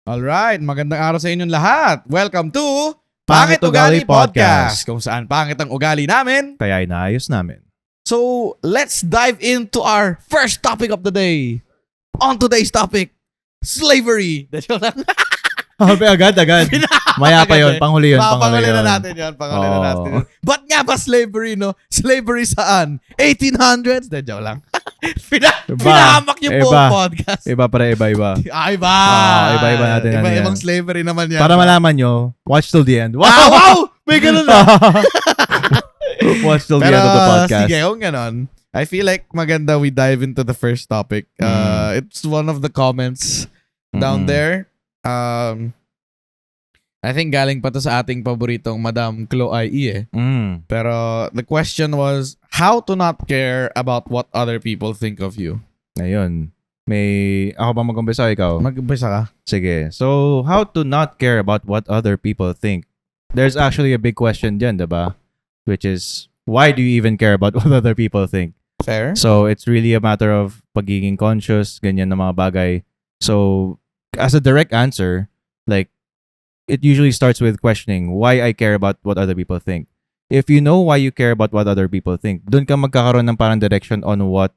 Alright, magandang araw sa inyong lahat. Welcome to Pangit Ugali Podcast. kung saan pangit ang ugali namin. Kaya inaayos namin. So, let's dive into our first topic of the day. On today's topic, slavery. Agad. Maya pa yun, panghuli yun. Panghuli na natin yun. Ba't nga ba slavery, no? Slavery saan? 1800s? De, joke lang. Pinahamak yung buong podcast. Iba. Iba. Iba natin. Iba-ibang slavery naman yan. Para malaman nyo, watch till the end. Wow! May ganun na. Watch till the end of the podcast. Sige, kung ganon, I feel like maganda we dive into the first topic. It's one of the comments down there. I think galing pa to sa ating paboritong Madam Chloe IE Pero the question was, how to not care about what other people think of you? Ayun. Ako ba mag-umpisa, ikaw? Mag-umpisa ka. Sige. So, how to not care about what other people think? There's actually a big question dyan, diba? Which is, why do you even care about what other people think? Fair. So, it's really a matter of pagiging conscious, ganyan na mga bagay. So, as a direct answer, like, it usually starts with questioning why I care about what other people think. If you know why you care about what other people think, dun ka magkakaroon ng parang direction on what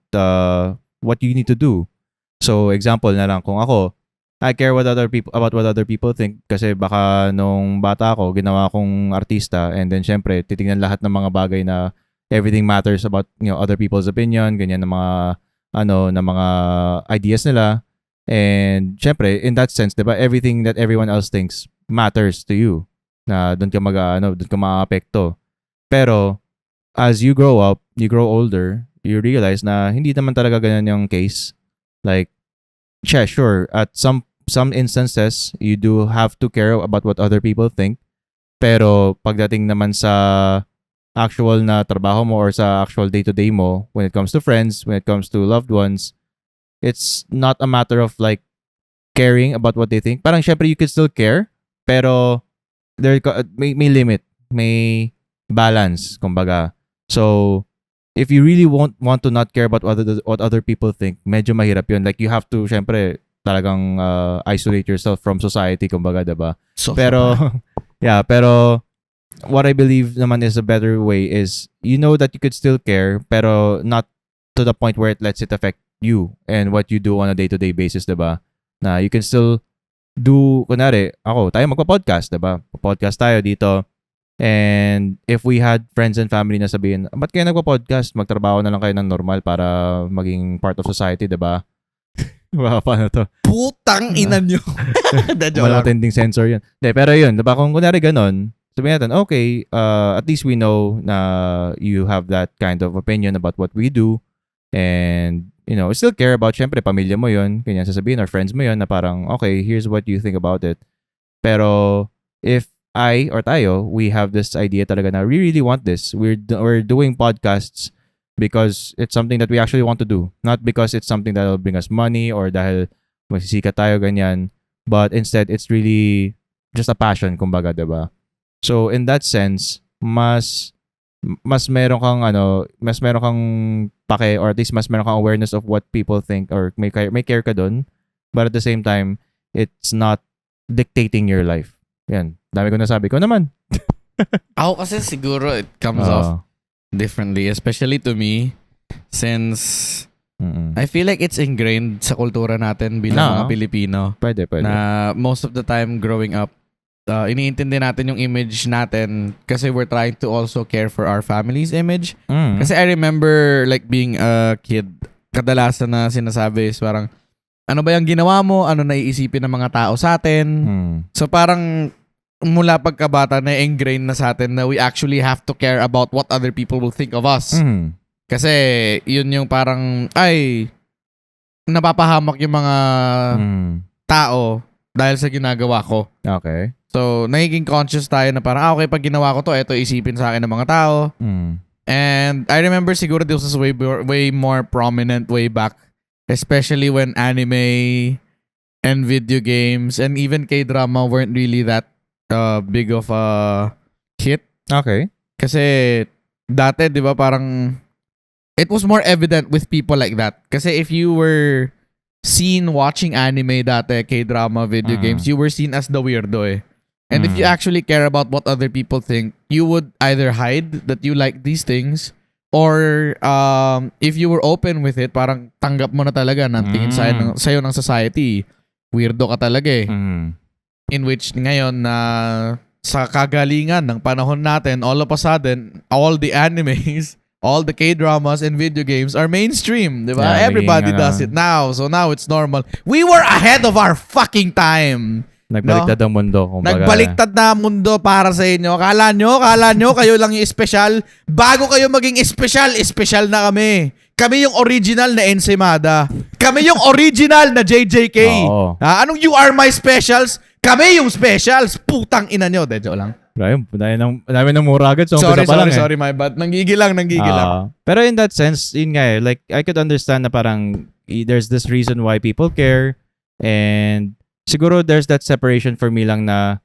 you need to do. So, example na lang, kung ako, I care about what other people think kasi baka nung bata ako, ginawa akong artista and then syempre, titingnan lahat ng mga bagay na everything matters about, other people's opinion, ganyan ng mga mga ideas nila. And syempre, in that sense, 'di ba, everything that everyone else thinks matters to you. Na doon ka doon ka maaapekto. Pero as you grow up, you grow older, you realize na hindi naman talaga ganyan yung case. Like, sure, at some instances, you do have to care about what other people think. Pero pagdating naman sa actual na trabaho mo or sa actual day-to-day mo, when it comes to friends, when it comes to loved ones, it's not a matter of like caring about what they think. Parang syempre you can still care, pero may limit, may balance, kumbaga. So, if you really want to not care about what other people think, medyo mahirap yun. Like, you have to, syempre, talagang isolate yourself from society, kumbaga, diba? Pero what I believe naman is a better way is, you know that you could still care, pero not to the point where it lets it affect you and what you do on a day-to-day basis, diba? Na you can still do, kunwari, tayo magpa-podcast, diba? Podcast tayo dito. And if we had friends and family na sabihin, ba't kayo nagpa-podcast? Magtrabaho na lang kayo ng normal para maging part of society, diba? Paano to? Putang ina nyo. Malatinding sensor yun. Pero yun, diba? Kung kunwari ganon, sabihin natin, okay, at least we know na you have that kind of opinion about what we do. And, still care about, syempre, pamilya mo yun. Kanya sasabihin, or friends mo yun, na parang, okay, here's what you think about it. Pero, if I or tayo, we have this idea talaga na we really want this. We're doing podcasts because it's something that we actually want to do. Not because it's something that will bring us money or dahil masisikat tayo, ganyan. But instead, it's really just a passion, kumbaga, diba? So, in that sense, mas meron kang pake, or at least mas meron kang awareness of what people think, or may care ka dun, but at the same time, it's not dictating your life. Yan. Dami ko nasabi ko naman. Ako kasi siguro it comes off differently, especially to me, since I feel like it's ingrained sa kultura natin bilang mga Pilipino. Pwede. Na most of the time growing up, iniintindi natin yung image natin kasi we're trying to also care for our family's image. Kasi I remember like being a kid, kadalasan na sinasabi is parang, ano ba yung ginawa mo? Ano naiisipin ng mga tao sa atin? So parang mula pagkabata na ingrain na sa atin na we actually have to care about what other people will think of us. Kasi yun yung parang, napapahamak yung mga tao dahil sa ginagawa ko. Okay. So, nagiging conscious tayo na parang, okay, pag ginawa ko to, ito isipin sa akin ng mga tao. And I remember siguro this was way more prominent way back, especially when anime and video games and even K-drama weren't really that big of a hit. Okay. Kasi dati, di ba, parang it was more evident with people like that. Kasi if you were seen watching anime dati, K-drama, video games, you were seen as the weirdo eh. And if you actually care about what other people think, you would either hide that you like these things, or if you were open with it, parang tanggap mo na talaga na tingin sa'yo ng society. Weirdo ka talaga eh. In which ngayon na sa kagalingan ng panahon natin, all of a sudden, all the animes, all the K-dramas and video games are mainstream, di ba? Yeah, Everybody does it now. So now it's normal. We were ahead of our fucking time. Nagbaliktad ang mundo. Kumbaga. Nagbaliktad na ang mundo para sa inyo. Kala nyo kayo lang yung special. Bago kayo maging special na kami. Kami yung original na Ensaymada. Kami yung original na JJK. Anong you are my specials? Kami yung specials. Putang ina nyo. Dejo lang. Ryan, dami ng mura agad. So sorry, my bad. Nanggigil lang. Pero in that sense, yun nga like, I could understand na parang there's this reason why people care, and siguro there's that separation for me lang na,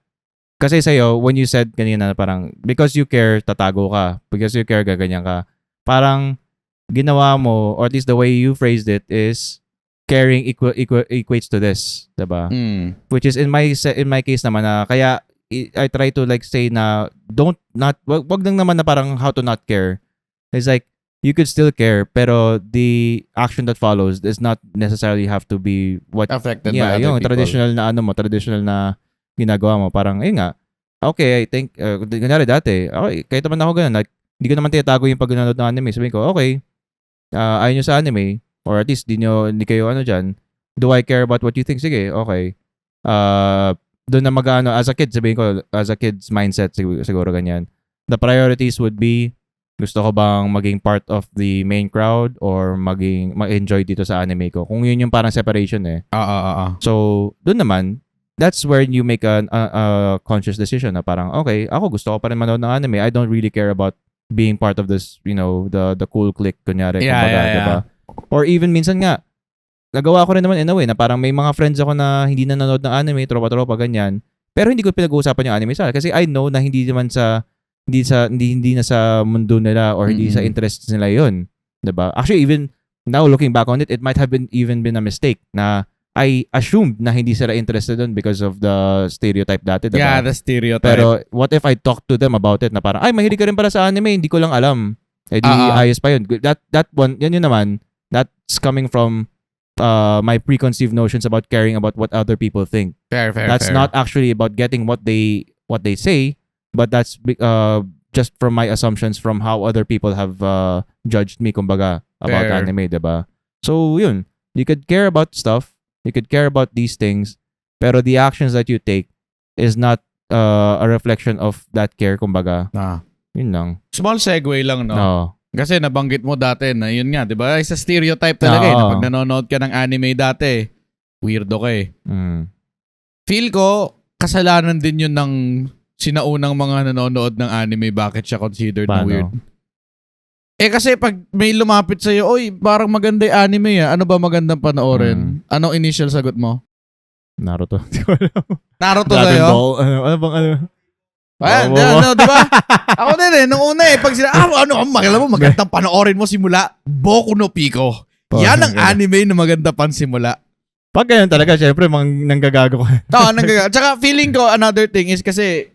kasi sa'yo, when you said kanina na parang, because you care, tatago ka. Because you care, gaganyan ka. Parang, ginawa mo, or at least the way you phrased it is, caring equates to this. Diba? Which is, in my case naman na, kaya, I try to like say na, wag lang naman na parang how to not care. It's like, you could still care, pero the action that follows does not necessarily have to be what affected by other yung people. Traditional na ginagawa mo. Parang, nga, okay, I think, ganyan dati, okay, kahit naman ako ganun, like, hindi ko naman tinatago yung pag nanonood ng anime. Sabihin ko, okay, ayaw nyo sa anime, or at least, hindi kayo dyan, do I care about what you think? Sige, okay. Doon na mag-ano, as a kid, sabihin ko, as a kid's mindset, siguro ganyan. The priorities would be, gusto ko bang maging part of the main crowd or mag-enjoy dito sa anime ko? Kung yun yung parang separation eh. So, doon naman, that's where you make a conscious decision na parang, okay, ako gusto ko pa rin manood ng anime. I don't really care about being part of this, the cool clique, kunyari. Diba? Or even minsan nga, nagawa ko rin naman in a way na parang may mga friends ako na hindi na nanood ng anime, tropa-tropa, ganyan. Pero hindi ko pinag-uusapan yung anime sa kasi I know na hindi na sa mundo nila or hindi sa interests nila yun. Diba? Actually, even now looking back on it, it might have been a mistake na I assumed na hindi sila interested dun because of the stereotype dati. Diba? Yeah, the stereotype. Pero what if I talk to them about it na parang, ay, mahilig ka rin pala sa anime, hindi ko lang alam. Eh di ayos pa yun. That one, yun naman, that's coming from my preconceived notions about caring about what other people think. Fair. That's not actually about getting what they say, but that's just from my assumptions from how other people have judged me, kumbaga, about anime, diba? So, yun. You could care about stuff, you could care about these things, pero the actions that you take is not a reflection of that care, kumbaga. Yun lang. Small segue lang, no? No. Kasi nabanggit mo dati na yun nga, di ba? Isa stereotype talaga na pag nanonood ka ng anime dati, weirdo ka eh. Feel ko, kasalanan din yun ng sinaunang mga nanonood ng anime, bakit siya considered na weird. Eh kasi pag may lumapit sa'yo, oy, parang maganda yung anime ano ba magandang panoorin? Anong initial sagot mo? Naruto. Naruto sa'yo? Ano bang Ayan, di ba? Ako din nung una pag sila, magandang panoorin mo simula, Boku no Pico. Yan ang anime na maganda pansimula. Pag ganyan talaga, syempre, nanggagago ka. Oo, nanggagago. Tsaka feeling ko, another thing is kasi,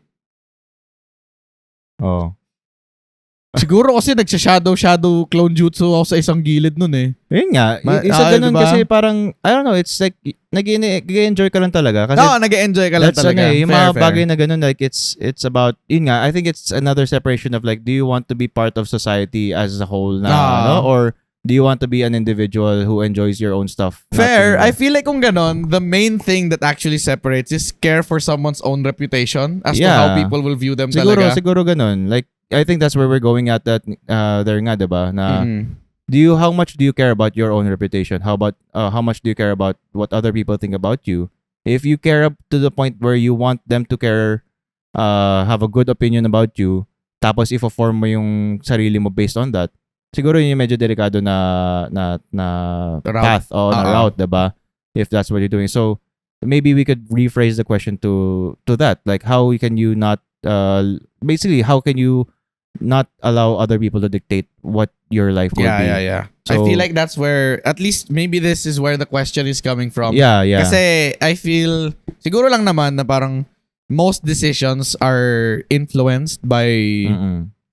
siguro kasi nagsha-shadow clone jutsu ako sa isang gilid nun eh. Yun nga. Isa ganun diba? Kasi parang, I don't know, it's like, nag-enjoy ka lang talaga. Kasi nag-enjoy ka lang talaga. Yung mga bagay na ganun, like, it's about, yun nga, I think it's another separation of like, do you want to be part of society as a whole na, or do you want to be an individual who enjoys your own stuff? Fair. I feel like kung ganon, the main thing that actually separates is care for someone's own reputation as to how people will view them talaga. Siguro ganon. Like, I think that's where we're going at that there nga, diba? Na, how much do you care about your own reputation? How much do you care about what other people think about you? If you care up to the point where you want them to care, have a good opinion about you, tapos i-form mo yung sarili mo based on that, siguro yun yung medyo delikado na path o na route, diba? If that's what you're doing. So, maybe we could rephrase the question to that. Like, how can you not, basically, how can you not allow other people to dictate what your life will be. Yeah. So, I feel like that's where, at least maybe this is where the question is coming from. yeah. Kasi I feel, siguro lang naman na parang most decisions are influenced by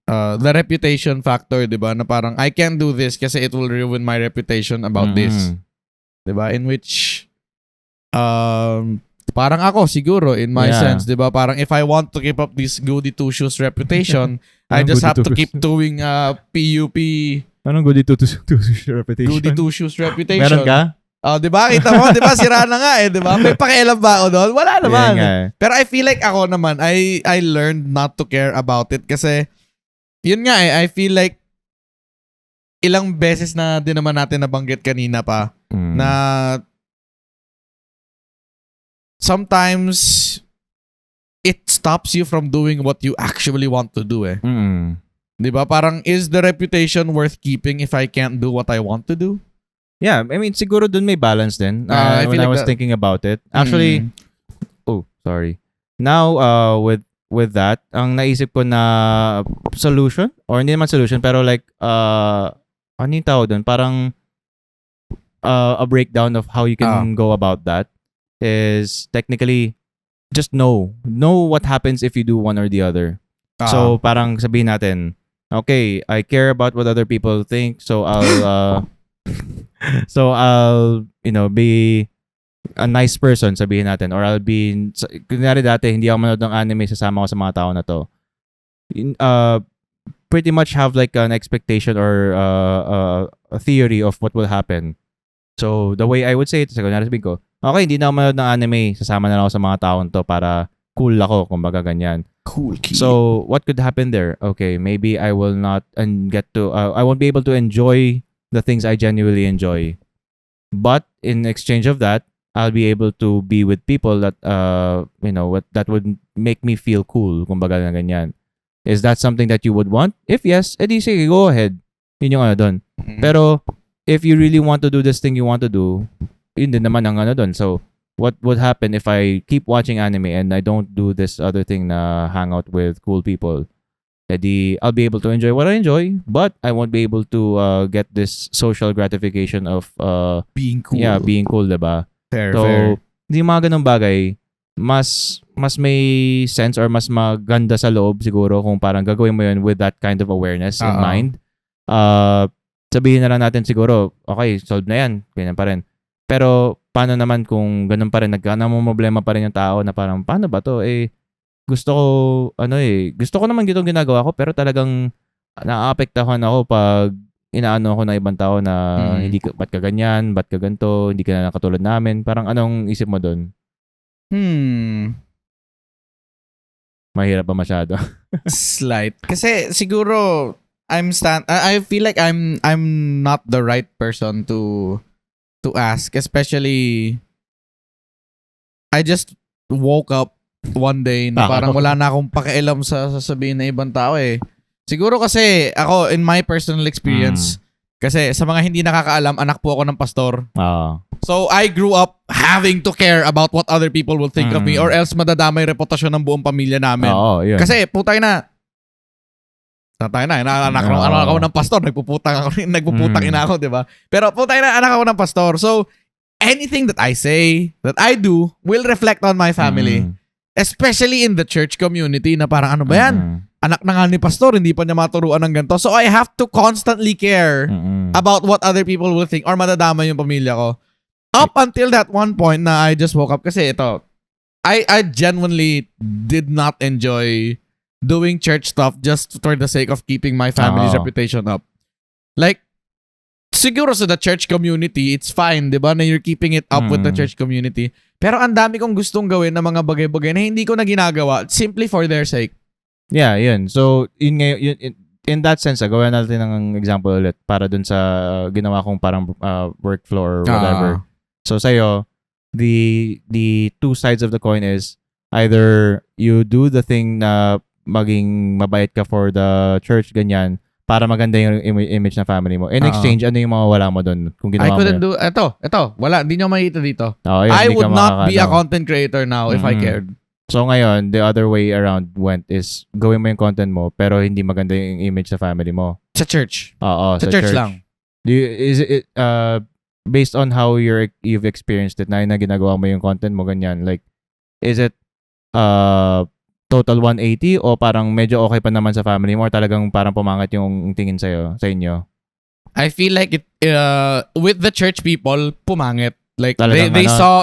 the reputation factor, di ba? Na parang, I can't do this kasi it will ruin my reputation about this. Di ba? In which, parang ako siguro, in my sense, di ba? Parang if I want to keep up this goody two-shoes reputation, I just have to keep doing PUP. Anong goody two-shoes reputation? Goody two-shoes reputation. Meron ka? Oh, di ba? Kita mo, di ba? Sira na nga di ba? May pakialam ba ako doon? Wala naman. Pero I feel like ako naman, I learned not to care about it kasi, yun nga I feel like, ilang beses na din naman natin nabanggit kanina pa, na sometimes, it stops you from doing what you actually want to do Di ba? Parang, is the reputation worth keeping if I can't do what I want to do? Yeah, I mean, siguro dun may balance din. When I was thinking about it. Actually, sorry. Now, with that, ang naisip ko na solution, or hindi naman solution, pero like, ano yung tawag dun? Parang, a breakdown of how you can go about that is technically, just know what happens if you do one or the other. So, parang sabihin natin, okay, I care about what other people think, so I'll be a nice person, sabihin natin. Or I'll be, kunyari dati, hindi ako manood ng anime, sasama ko sa mga tao na to. Pretty much have like an expectation or a theory of what will happen. So, the way I would say it, kunyari sabihin ko, okay, hindi na ako manood ng anime, sasama na lang ako sa mga tao to para cool ako, kumbaga ganyan. Cool kid. So, what could happen there? Okay, maybe I will not I won't be able to enjoy the things I genuinely enjoy. But in exchange of that, I'll be able to be with people that that would make me feel cool, kumbaga na ganyan. Is that something that you would want? If yes, edi sige, go ahead. Yun yung ano doon. Pero if you really want to do this thing you want to do, yun din naman ang ano doon. So what would happen if I keep watching anime and I don't do this other thing na hang out with cool people? Edi, I'll be able to enjoy what I enjoy, but I won't be able to get this social gratification of being cool. Yeah, being cool, diba? Fair. Hindi mga ganung bagay, mas may sense or mas maganda sa loob siguro kung parang gagawin mo yun with that kind of awareness in mind. Sabihin na lang natin siguro, okay, solved na yan, ganyan pa rin. Pero paano naman kung ganun pa rin, problema pa rin yung tao na parang, paano ba to? Gusto ko naman gitong ginagawa ko, pero talagang naaapektahan ako pag inaano ako ng ibang tao na ba't ka ganyan, ba't ka ganito, hindi ka na katulad namin. Parang anong isip mo doon? Mahirap ba masyado? Slight. Kasi siguro I feel like I'm not the right person to ask, especially I just woke up one day na parang wala na akong pakialam sa sasabihin ng ibang tao Siguro kasi ako, in my personal experience, kasi sa mga hindi nakakaalam, anak po ako ng pastor. So I grew up having to care about what other people will think of me, or else madadamay reputasyon ng buong pamilya namin. Kasi putay na anak ako ng pastor, nagpuputang ina ako, 'di ba? Pero putay na anak ako ng pastor. So anything that I say, that I do, will reflect on my family. Especially in the church community na parang ano ba yan? Anak na nga ni pastor, hindi pa niya maturuan ng ganito. So I have to constantly care about what other people will think or madadama yung pamilya ko. Up until that one point na I just woke up. Kasi ito, I genuinely did not enjoy doing church stuff just for the sake of keeping my family's reputation up. Like, siguro sa the church community, it's fine, di ba, na you're keeping it up with the church community. Pero ang dami kong gustong gawin na mga bagay-bagay na hindi ko na ginagawa simply for their sake. Yeah, yun. So, in that sense, gawin natin ng example ulit para dun sa ginawa kong parang workflow or whatever. So, sa'yo, the two sides of the coin is either you do the thing na maging mabait ka for the church, ganyan, para maganda yung image ng family mo. In exchange, ano yung mawawala mo dun? Kung ginawa I couldn't do, ito, wala, hindi nyo makita dito. I would not be a content creator now if I cared. So ngayon, the other way around went is gawin mo yung content mo pero hindi maganda yung image sa family mo. Sa church. Oo, Sa church lang. Is it based on how you've experienced it na ginagawa mo yung content mo ganyan, like is it total 180 o parang medyo okay pa naman sa family mo or talagang parang pumangat yung tingin sa inyo? I feel like it with the church people pumangit. Like Talagang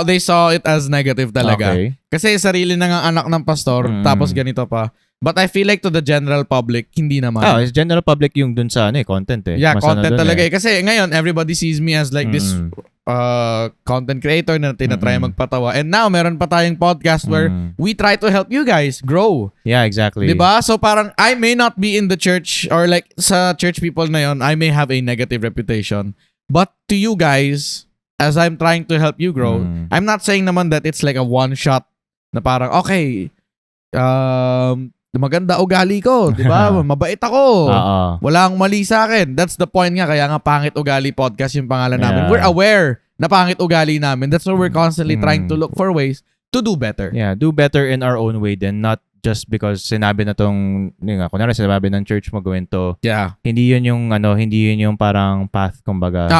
they saw it as negative talaga. Okay. Kasi sarili na nga anak ng pastor tapos ganito pa. But I feel like to the general public hindi naman. It's general public yung dun sa content eh. Yeah, Mas content dun, talaga eh. Kasi ngayon everybody sees me as like this content creator na tinatry magpatawa. And now meron pa tayong podcast where we try to help you guys grow. Yeah, exactly. 'Di ba? So parang I may not be in the church or like sa church people na yon, I may have a negative reputation. But to you guys, as I'm trying to help you grow, I'm not saying naman that it's like a one shot na parang okay, maganda ugali ko, 'di ba? Mabait ako. Wala akong mali sa akin. That's the point nga, kaya nga Pangit Ugali podcast yung pangalan namin. We're aware na pangit ugali namin. That's why we're constantly trying to look for ways to do better. Yeah, do better in our own way then, not just because sinabi na tong, kunwari sinabi ng church mo gawin to. Yeah. Hindi yun yung parang path, kumbaga.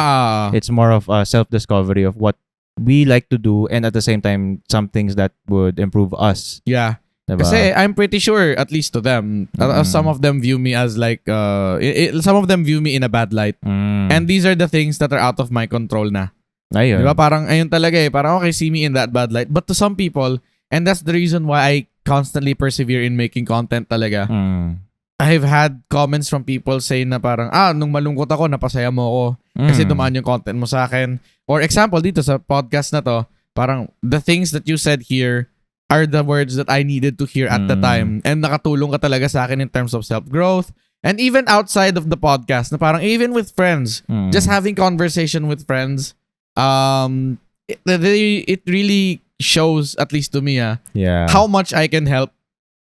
It's more of a self-discovery of what we like to do and at the same time, some things that would improve us. Yeah. Diba? Kasi I'm pretty sure, at least to them, some of them view me as like, some of them view me in a bad light. And these are the things that are out of my control na. Ayun. Diba? Parang, ayun talaga eh. Parang, okay, see me in that bad light. But to some people, and that's the reason why I constantly persevere in making content talaga. I've had comments from people saying na parang, nung malungkot ako, napasaya mo ako. Kasi dumaan yung content mo sa akin. Or example, dito sa podcast na to, parang, the things that you said here are the words that I needed to hear at the time. And nakatulong ka talaga sa akin in terms of self-growth. And even outside of the podcast, na parang even with friends, just having conversation with friends, it really shows, at least to me, how much I can help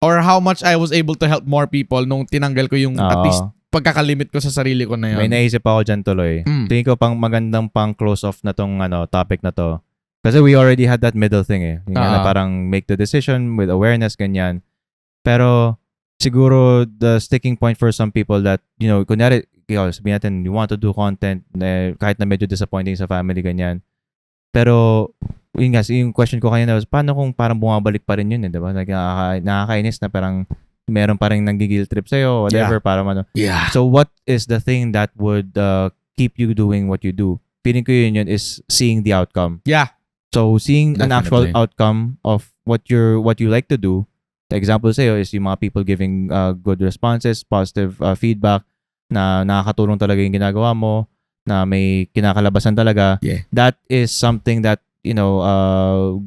or how much I was able to help more people nung tinanggal ko yung at least pagkakalimit ko sa sarili ko na yun. May naisip ako dyan tuloy. Tingin ko magandang pang close off na tong topic na to. Kasi we already had that middle thing eh. Yung na parang make the decision with awareness, ganyan. Pero siguro the sticking point for some people that, kunyari, sabihin natin, you want to do content kahit na medyo disappointing sa family, ganyan. Pero, yung question ko kanina was, paano kung parang bumabalik pa rin yun eh, diba? Like, nakakainis na parang meron pa rin nagigil trip sa'yo, whatever, para Yeah. So, what is the thing that would keep you doing what you do? Feeling ko yun is seeing the outcome. Yeah. So, seeing Definitely. an actual outcome of what you like to do, the example sa'yo is yung mga people giving good responses, positive feedback, na nakakatulong talaga yung ginagawa mo, na may kinakalabasan talaga. Yeah. That is something that,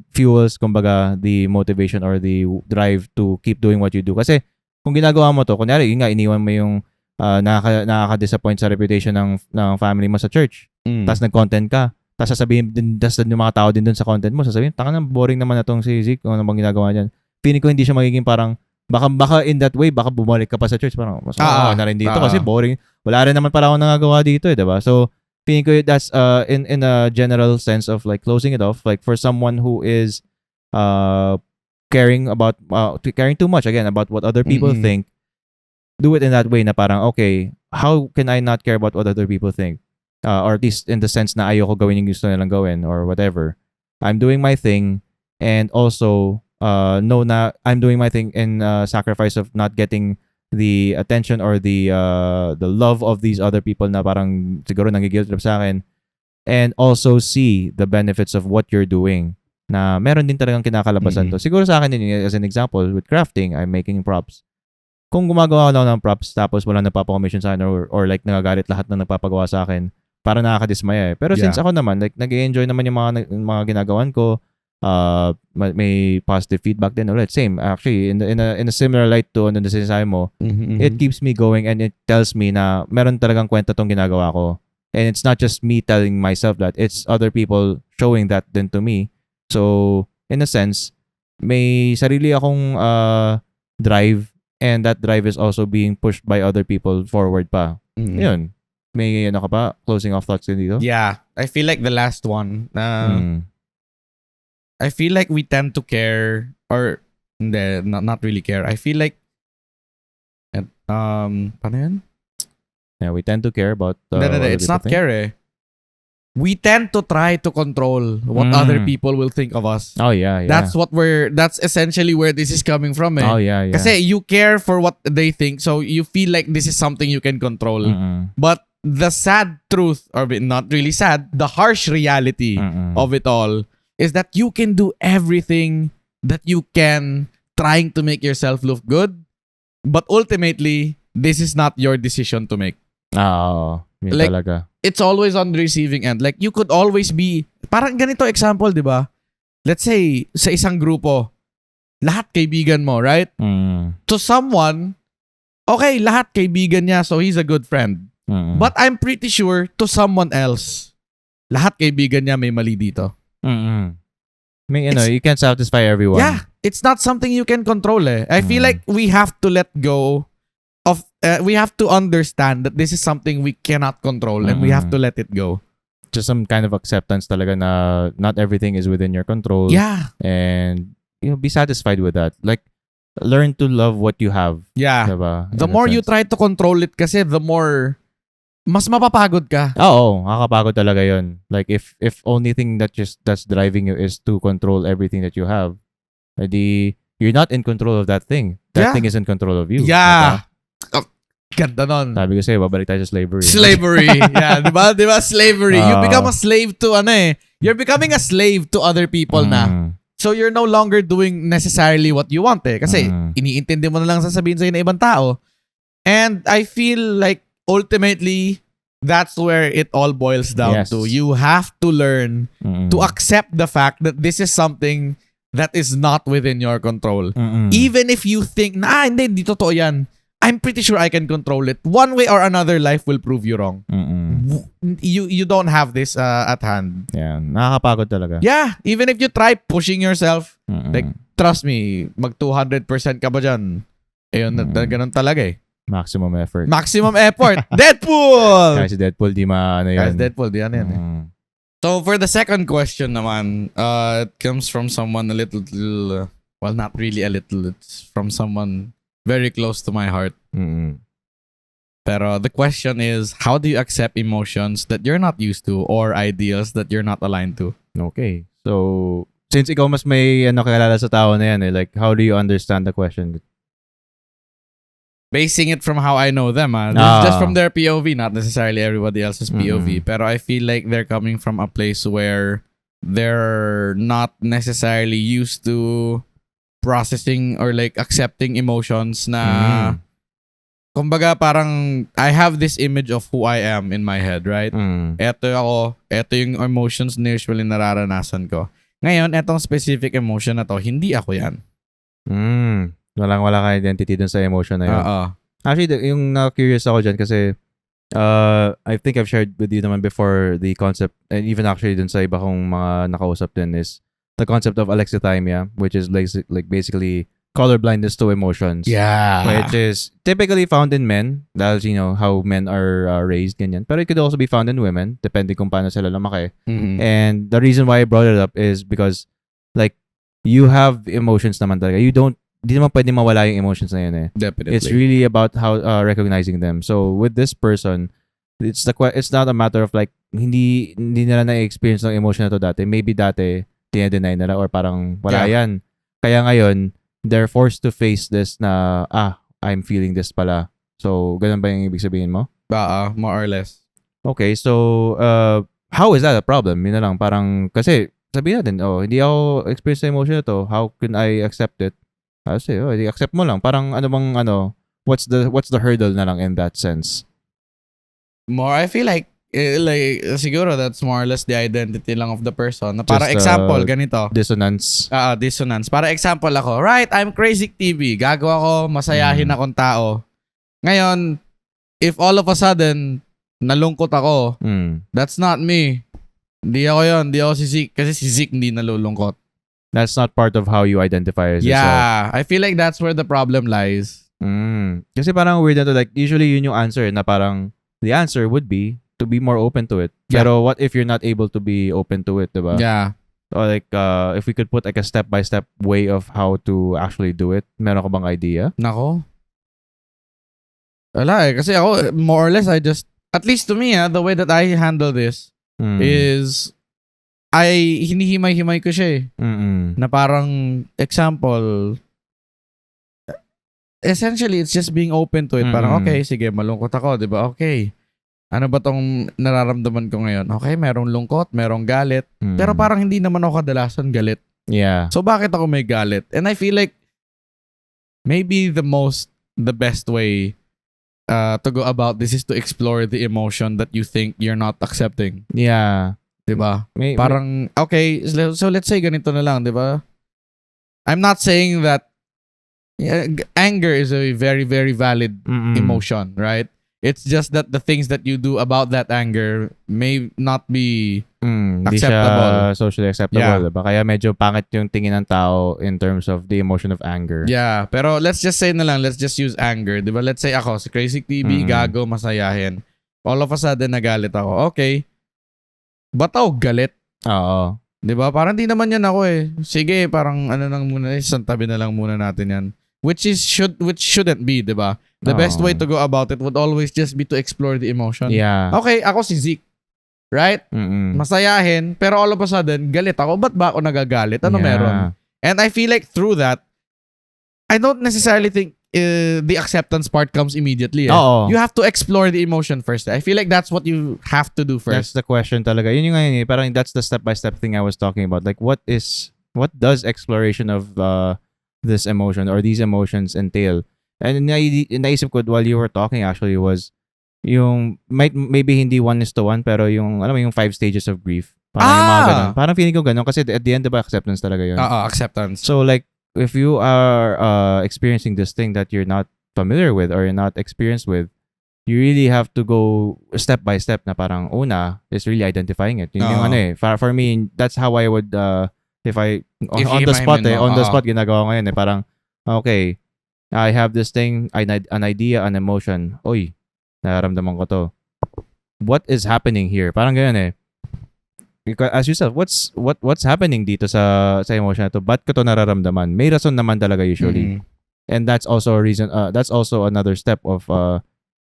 fuels, kumbaga, the motivation or the drive to keep doing what you do. Kasi, kung ginagawa mo to, kunyari, iniwan mo yung nakaka-disappoint sa reputation ng family mo sa church, tapos nag-content ka, tapos sasabihin din, yung mga tao din dun sa content mo, sasabihin, tanga na, boring naman na tong si Zeke, kung ano bang ginagawa niyan. Feeling ko hindi siya magiging parang, baka in that way, baka bumalik ka pa sa church, parang, mas na rin dito kasi boring. Wala rin naman para ako nangagawa dito eh, diba? So, feeling ko that's in a general sense of like closing it off, like for someone who is caring too much, again, about what other people think, do it in that way na parang, okay, how can I not care about what other people think? Or at least in the sense na ayoko gawin yung gusto nilang gawin or whatever. I'm doing my thing and also know na I'm doing my thing in sacrifice of not getting the attention or the love of these other people na parang siguro nangigil trip sa akin, and also see the benefits of what you're doing na meron din talagang kinakalabasan to. Siguro sa akin din, as an example, with crafting, I'm making props. Kung gumagawa ko lang ng props tapos wala nagpapa-commission sa akin or like nagagalit lahat ng nagpapagawa sa akin, parang nakakadismaya eh. Pero since ako naman, like nag-enjoy naman yung mga ginagawan ko, may positive feedback din ulit. Same, actually, in a similar light to ano na sinasabi mo, it keeps me going and it tells me na meron talagang kwenta tong ginagawa ko. And it's not just me telling myself that, it's other people showing that din to me. So, in a sense, may sarili akong drive, and that drive is also being pushed by other people forward pa. Yun. May ano ka pa? Closing off thoughts din dito? Yeah. I feel like the last one, I feel like we tend to care, or Hindi, not really care. I feel like, paano yan? Yeah, we tend to care about Hindi, what other it's people not think. care eh. We tend to try to control what other people will think of us. Oh, yeah. That's essentially where this is coming from eh. Oh, yeah. Kasi you care for what they think, so you feel like this is something you can control. But the sad truth, or not really sad, the harsh reality of it all is that you can do everything that you can trying to make yourself look good, but ultimately, this is not your decision to make. Yun Like, talaga. It's always on the receiving end. Like, you could always be, parang ganito example, di ba? Let's say, sa isang grupo, lahat kaibigan mo, right? To someone, okay, lahat kaibigan niya, so he's a good friend. But I'm pretty sure, to someone else, lahat kaibigan niya may mali dito. I mean, you can't satisfy everyone. Yeah, it's not something you can control eh. I feel like we have to let go of, we have to understand that this is something we cannot control and we have to let it go. Just some kind of acceptance talaga na not everything is within your control. Yeah. And, be satisfied with that. Like, learn to love what you have. Yeah. Diba? The more you try to control it kasi, the more, mas mapapagod ka. Oo, nakakapagod talaga yun. Like, if only thing that's driving you is to control everything that you have, edi, you're not in control of that thing. That thing is in control of you. Yeah. Ganda nun. Sabi ko sa'yo, babalik tayo sa slavery. Slavery. Yeah, di ba? Slavery. You become a slave to you're becoming a slave to other people na. So you're no longer doing necessarily what you want eh. Kasi iniintindi mo na lang sasabihin sa'yo na ibang tao. And I feel like ultimately, that's where it all boils down to. You have to learn to accept the fact that this is something that is not within your control. Even if you think, hindi totoo yan. I'm pretty sure I can control it. One way or another, life will prove you wrong. You don't have this at hand. Yeah, nakakapagod talaga. Yeah, even if you try pushing yourself, like, trust me, mag 200% ka ba dyan? Ayun, ganun talaga eh. Maximum effort. Maximum effort. Deadpool! Kasi Deadpool, di maano yun. Kasi Deadpool, di yan eh. So, for the second question naman, it comes from someone a little, well, not really a little. It's from someone very close to my heart. Pero the question is, how do you accept emotions that you're not used to or ideals that you're not aligned to? Okay. So, since ikaw mas may kilala sa tao na yan like, how do you understand the question? Basing it from how I know them. This is just from their POV, not necessarily everybody else's POV. Pero I feel like they're coming from a place where they're not necessarily used to processing or like accepting emotions na kumbaga parang I have this image of who I am in my head, right? Eto yung emotions na usually nararanasan ko. Ngayon, etong specific emotion na to, hindi ako yan. Wala ka identity dun sa emotion na yun. Actually, yung na-curious ako dyan kasi I think I've shared with you naman before the concept, and even actually dun sa iba kong mga nakausap din, is the concept of alexithymia, which is like basically colorblindness to emotions. Yeah. Which is typically found in men. That's, how men are raised, ganyan. But it could also be found in women, depending kung paano sila lumaki. And the reason why I brought it up is because, like, you have emotions naman talaga. Di naman pwede mawala yung emotions na yun eh. Definitely. It's really about how recognizing them. So with this person, it's not a matter of like, hindi nila na-experience ng emotion na to dati. Maybe dati, tinedeny nila or parang wala yan. Kaya ngayon, they're forced to face this na, I'm feeling this pala. So, ganun ba yung ibig sabihin mo? More or less. Okay, so, how is that a problem? Yun na lang, parang, kasi, sabihin natin, hindi ako experience na emotion na to. How can I accept it? Kasi, accept mo lang. Parang, what's the hurdle na lang in that sense? More, I feel like siguro that's more or less the identity lang of the person. Na para example, ganito. Dissonance. Dissonance. Para example ako, right, I'm crazy TV. Gagawa ko, masayahin akong tao. Ngayon, if all of a sudden, nalungkot ako, that's not me. Hindi ako yun. Hindi ako si Zeke. Kasi si Zeke hindi nalulungkot. That's not part of how you identify as yourself. Yeah. I feel like that's where the problem lies. Kasi parang weird na to. Like, usually yun yung answer na parang, the answer would be to be more open to it. Yeah. Pero what if you're not able to be open to it, diba? Yeah. Or like, if we could put like a step-by-step way of how to actually do it. Meron ka bang idea? Nako. Wala eh. Kasi ako, more or less, at least to me, the way that I handle this is, hinihimay-himay ko siya eh. Na parang, example, essentially, it's just being open to it. Parang, okay, sige, malungkot ako, di ba? Okay. Ano ba tong nararamdaman ko ngayon? Okay, merong lungkot, merong galit. Pero parang hindi naman ako kadalasan galit. Yeah. So, bakit ako may galit? And I feel like, maybe the best way to go about this is to explore the emotion that you think you're not accepting. Yeah. Diba? Parang, okay, so let's say ganito na lang, diba? I'm not saying that anger is a very, very valid emotion, right? It's just that the things that you do about that anger may not be acceptable. Di siya socially acceptable. Diba? Kaya medyo pangit yung tingin ng tao in terms of the emotion of anger. Yeah, pero let's just say na lang, let's just use anger. Diba? Let's say ako, si Crazy TV, gago, masayahin. All of a sudden, nagalit ako. Okay. Ba't ako galit? Oo. Diba? Parang di naman yan ako eh. Sige, parang ano lang muna, isang tabi na lang muna natin yan. Which shouldn't be, diba? The best way to go about it would always just be to explore the emotion. Yeah. Okay, ako si Zeke. Right? Masayahin, pero all of a sudden, galit ako. Ba't ba ako nagagalit? Ano meron? And I feel like through that, I don't necessarily think the acceptance part comes immediately. You have to explore the emotion first. I feel like that's what you have to do first. That's the question talaga. Yun yung ngayon eh. Parang that's the step-by-step thing I was talking about. Like, what does exploration of this emotion or these emotions entail? And naisip ko while you were talking actually was yung maybe hindi 1:1 pero yung alam mo yung 5 stages of grief. Parang yung mga ganun. Parang feeling ko ganun kasi at the end diba acceptance talaga yun. Acceptance. So like if you are experiencing this thing that you're not familiar with or you're not experienced with, you really have to go step by step na parang una is really identifying it. Yun yung ano eh. For me, that's how I would if on the spot ginagawa ko ngayon eh parang okay, I have this thing, an idea, an emotion. Oy, nararamdaman ko to. What is happening here? Parang ganyan eh. Because as yourself, what's happening dito sa emotion na to? Ba't ko to nararamdaman? May rason naman talaga usually. And that's also a reason, that's also another step of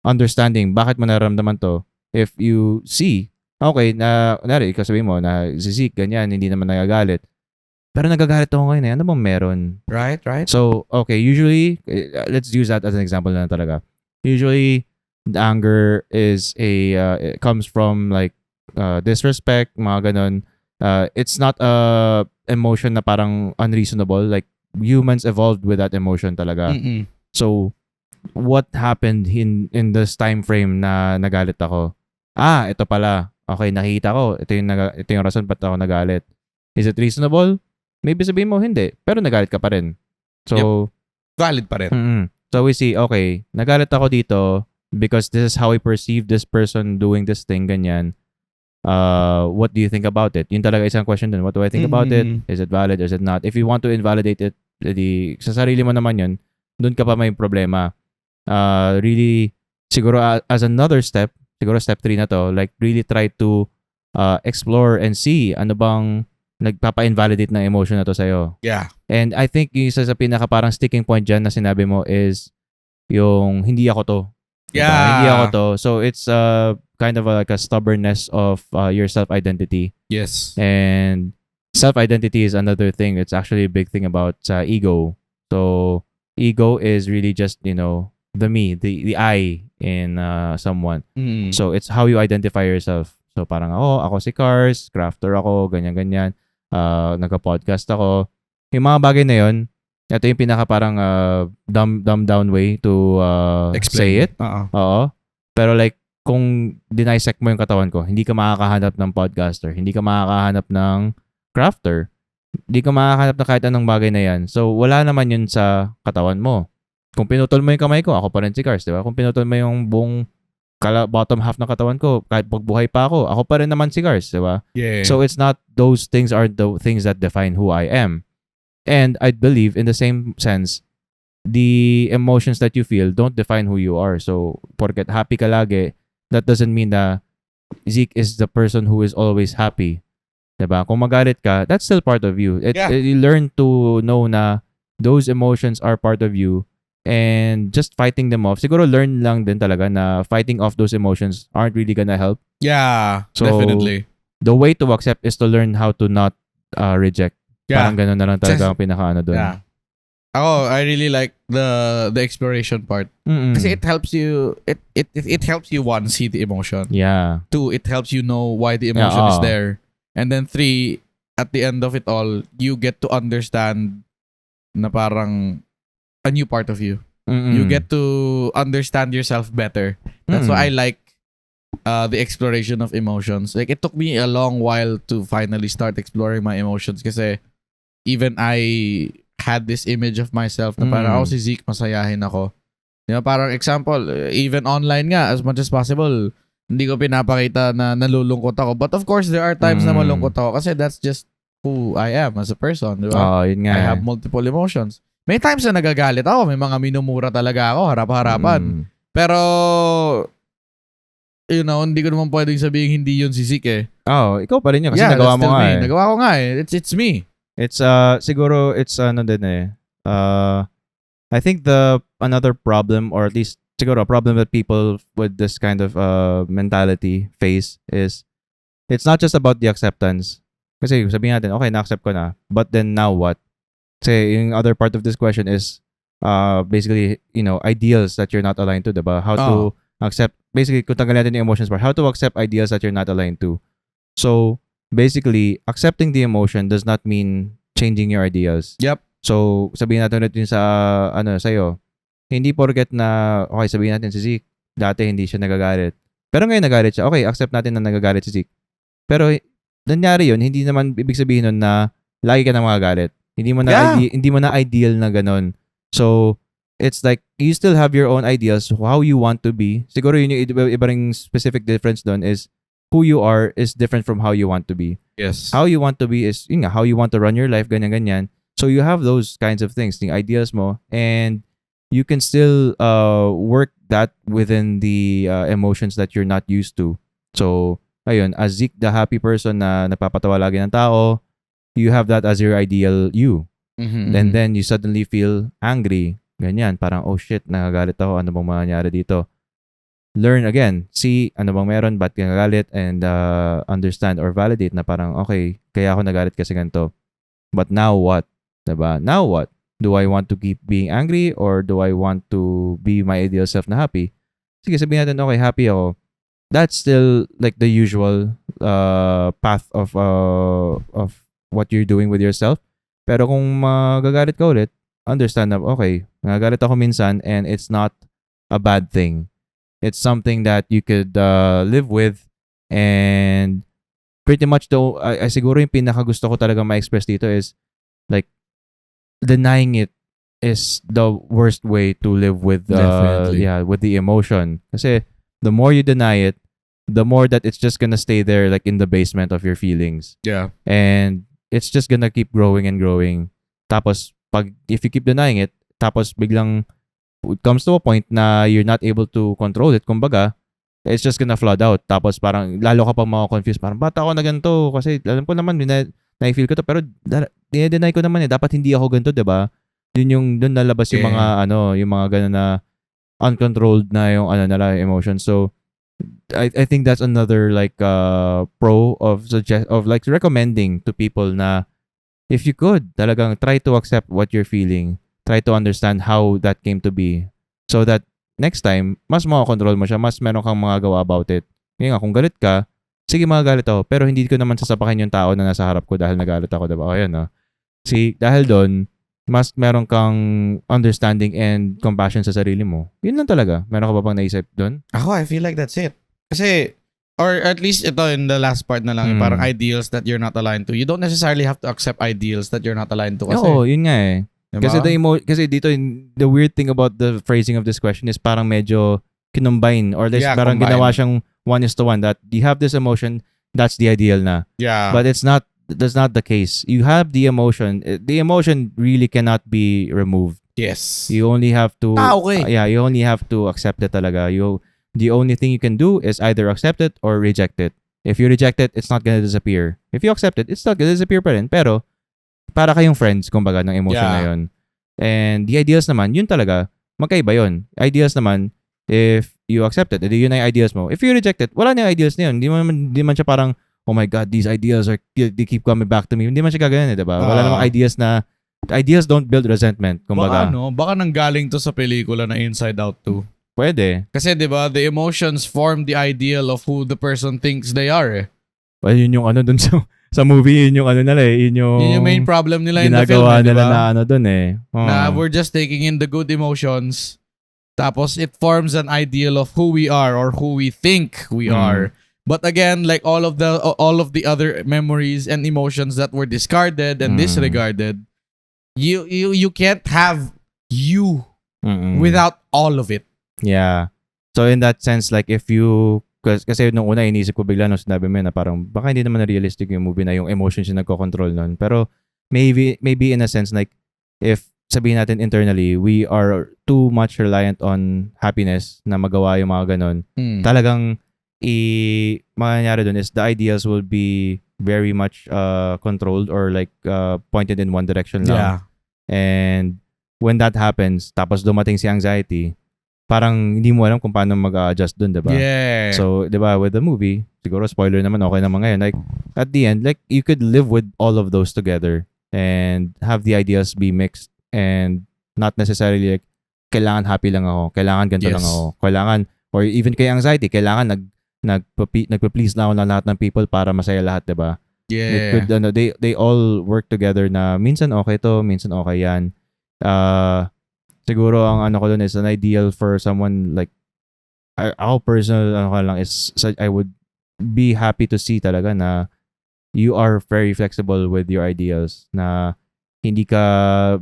understanding bakit mo nararamdaman to. If you see, okay, ikaw sabihin mo na si Zeke, ganyan, hindi naman nagagalit. Pero nagagalit ako ngayon eh. Ano bang meron? Right. So, okay, usually, let's use that as an example na talaga. Usually, the anger is it comes from like disrespect, mga ganun. It's not a emotion na parang unreasonable. Like, humans evolved with that emotion talaga. So, what happened in this time frame na nagalit ako? Ito pala. Okay, nakita ko. Ito yung rason ba't ako nagalit. Is it reasonable? Maybe sabihin mo, hindi. Pero nagalit ka pa rin. So, valid pa rin. So, we see, okay, nagalit ako dito because this is how I perceive this person doing this thing, ganyan. What do you think about it? Yun talaga isang question dun. What do I think about it? Is it valid? Is it not? If you want to invalidate it, sa sarili mo naman yun, dun ka pa may problema. Really, siguro as another step, siguro step 3 na to, like really try to explore and see ano bang nagpapa-invalidate na emotion na to sa'yo. Yeah. And I think yung isa sa pinaka parang sticking point dyan na sinabi mo is yung hindi ako to. Yeah. Diba? Hindi ako to. So it's kind of like a stubbornness of your self-identity. Yes. And self-identity is another thing. It's actually a big thing about ego. So ego is really just, the me, the I in someone. So it's how you identify yourself. So parang ako si Cars, crafter ako, ganyan-ganyan. Nagka-podcast ako. Yung mga bagay na yun, ito yung pinaka parang dumb down way to say it. Oo. Pero like, kung dinisect mo yung katawan ko, hindi ka makakahanap ng podcaster, hindi ka makakahanap ng crafter, hindi ka makakahanap ng kahit anong bagay na yan. So, wala naman yun sa katawan mo. Kung pinutol mo yung kamay ko, ako pa rin si Cars, di ba? Kung pinutol mo yung buong bottom half ng katawan ko, kahit pagbuhay pa ako pa rin naman si Cars, di ba? Yeah. So it's not, those things are the things that define who I am. And I believe in the same sense, the emotions that you feel don't define who you are. So, porket happy ka lagi, that doesn't mean that Zeke is the person who is always happy. Diba? Kung magalit ka, that's still part of you. Yeah. You learn to know na those emotions are part of you and just fighting them off. Siguro learn lang din talaga na fighting off those emotions aren't really gonna help. Yeah, So, definitely. The way to accept is to learn how to not reject. Yeah. Parang ganun na lang talaga ang pinaka-ano doon. Yeah. I really like the exploration part. Kasi it helps you it helps you one, see the emotion. Yeah. Two, it helps you know why the emotion is there. And then three, at the end of it all, you get to understand na parang a new part of you. You get to understand yourself better. That's why I like the exploration of emotions. Like, it took me a long while to finally start exploring my emotions kasi even I had this image of myself na parang si Zeke, masayahin ako. Diba, parang example, even online nga, as much as possible, hindi ko pinapakita na nalulungkot ako. But of course, there are times na malungkot ako kasi that's just who I am as a person. Diba? Yun nga. I have multiple emotions. May times na nagagalit ako. May mga minumura talaga ako, harap-harapan. Pero, hindi ko naman pwedeng sabihin hindi yun si Zeke eh. Ikaw pa rin yun kasi nagawa mo nga eh. Nagawa ko nga eh. It's me. It's siguro it's ano din eh. I think another problem, or at least siguro a problem that people with this kind of mentality face is it's not just about the acceptance. Kasi sabihin natin, okay, na-accept ko na, but then now what? Kasi yung other part of this question is basically, ideals that you're not aligned to, diba? How to accept, basically, kung tanggalin natin yung emotions part, how to accept ideals that you're not aligned to. So, basically, accepting the emotion does not mean changing your ideals. Yep. So, sabihin natin ulit yun sa'yo. Hindi porket na, okay, sabihin natin si Zeke, dati hindi siya nagagalit. Pero ngayon nagalit siya. Okay, accept natin na nagagalit si Zeke. Pero, nangyari yun, hindi naman ibig sabihin nun na lagi ka na magagalit. Hindi mo na ideal na ganun. So, it's like, you still have your own ideas, how you want to be. Siguro yun yung iba ring specific difference doon is, who you are is different from how you want to be. Yes. How you want to be is, how you want to run your life, ganyan-ganyan. So, you have those kinds of things, yung ideas mo, and you can still work that within the emotions that you're not used to. So, ayun, as Zeke, the happy person na napapatawa lagi ng tao, you have that as your ideal you. And then you suddenly feel angry. Ganyan, parang, oh shit, nagagalit ako, ano bang mangyayari dito? Learn again, see ano bang meron, ba't ka nagagalit, and understand or validate na parang, okay, kaya ako nagalit kasi ganito. But now what? Diba? Now what? Do I want to keep being angry or do I want to be my ideal self na happy? Sige, sabihin natin, okay, happy ako. That's still like the usual path of what you're doing with yourself. Pero kung magagalit ka ulit, understand na, okay, nagagalit ako minsan and it's not a bad thing. It's something that you could live with, and pretty much though, I siguro yung pinakagusto ko talaga ma-express dito is like denying it is the worst way to live with with the emotion. Kasi the more you deny it, the more that it's just gonna stay there like in the basement of your feelings. Yeah. And it's just gonna keep growing and growing. Tapos if you keep denying it, tapos biglang it comes to a point na you're not able to control it, kumbaga, it's just gonna flood out. Tapos parang lalo ka pang maka-confuse. Parang, ba't ako na ganito? Kasi alam ko naman, na-feel ko to, pero dinedeny ko naman dapat hindi ako ganito, diba? Doon nalabas yung mga, yung mga gano'n na uncontrolled na yung, nila, emotions. So, I think that's another, like, pro of like, recommending to people na, if you could, talagang try to accept what you're feeling. Try to understand how that came to be. So that next time, mas makakontrol mo siya, mas meron kang magagawa about it. Ngayon nga, kung galit ka, sige magagalit ako, pero hindi ko naman sasapakin yung tao na nasa harap ko dahil nagalit ako, diba? Ayan, no? See, dahil doon, mas meron kang understanding and compassion sa sarili mo. Yun lang talaga. Meron ka ba bang naisip doon? Ako, I feel like that's it. Kasi, or at least ito in the last part na lang, parang ideals that you're not aligned to. You don't necessarily have to accept ideals that you're not aligned to. Kasi, oo, yun nga eh. Diba? Kasi dito, the weird thing about the phrasing of this question is parang medyo kinumbine, or parang ginawa siyang 1:1, that you have this emotion, that's the ideal na. Yeah. But that's not the case. You have the emotion. The emotion really cannot be removed. Yes. You only have to okay. You only have to accept it talaga. The only thing you can do is either accept it or reject it. If you reject it, it's not gonna disappear. If you accept it, it's not gonna disappear pa rin. Pero, para kayong friends, kumbaga, ng emotion na yun. And the ideas naman, yun talaga, magkaiba yun. Ideas naman, if you accept it, edi yun na yung ideas mo. If you reject it, wala na yung ideas na yun. Hindi man siya parang, oh my God, these ideas they keep coming back to me. Hindi man siya gagawin, diba? Wala namang ideas don't build resentment, kumbaga. Baka nanggaling to sa pelikula na Inside Out 2. Pwede. Kasi 'di ba, the emotions form the ideal of who the person thinks they are. Well, yun yung dun sa movie, yun yung nila eh. Yun yung main problem nila in the film. Ginagawa nila diba? na dun eh. Na we're just taking in the good emotions. Tapos it forms an ideal of who we are or who we think we are. But again, like all of the other memories and emotions that were discarded and disregarded, you can't have you without all of it. Yeah. So in that sense, like if you, kasi nung una inisip ko bigla nung sinabi mo na parang baka hindi naman na realistic yung movie na yung emotions yung nagko-control nun. Pero maybe in a sense like if sabihin natin internally, we are too much reliant on happiness na magawa yung mga ganon. Talagang mangyayari dun is the ideas will be very much controlled or like pointed in one direction lang. Yeah. And when that happens, tapos dumating si anxiety, parang hindi mo alam kung paano mag-adjust dun, diba? Yeah. So, diba, with the movie, siguro spoiler naman, okay naman ngayon. Like, at the end, like, you could live with all of those together and have the ideas be mixed and not necessarily like, kailangan happy lang ako, kailangan ganito lang ako, kailangan, or even kay anxiety, kailangan nagpa-please na ako ng lahat ng people para masaya lahat, diba? Yeah. It could, they all work together na minsan okay to, minsan okay yan. Siguro ang ko dun is an ideal for someone like ako personal lang is I would be happy to see talaga na you are very flexible with your ideals, na hindi ka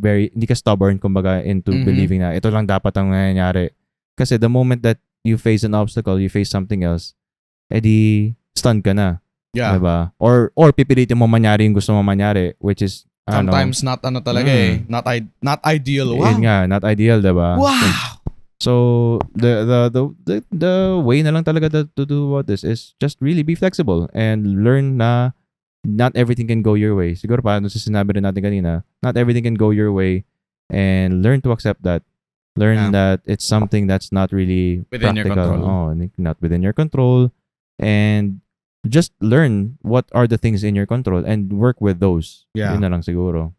stubborn kumbaga into believing na ito lang dapat ang nangyayari. Kasi the moment that you face an obstacle, you face something else, edi stunned ka na. Yeah. Diba? Or pipilitin mo mangyari yung gusto mo mangyari, which is sometimes not talaga eh. Not ideal. Wow. Yun nga, not ideal, diba? Wow. So the way na lang talaga to do about this is just really be flexible and learn na not everything can go your way. Siguro paano sa sinabi rin natin kanina, not everything can go your way, and learn to accept that. Learn that it's something that's not really within practical. your control. Not within your control, and just learn what are the things in your control and work with those. Yeah. Yun na lang siguro.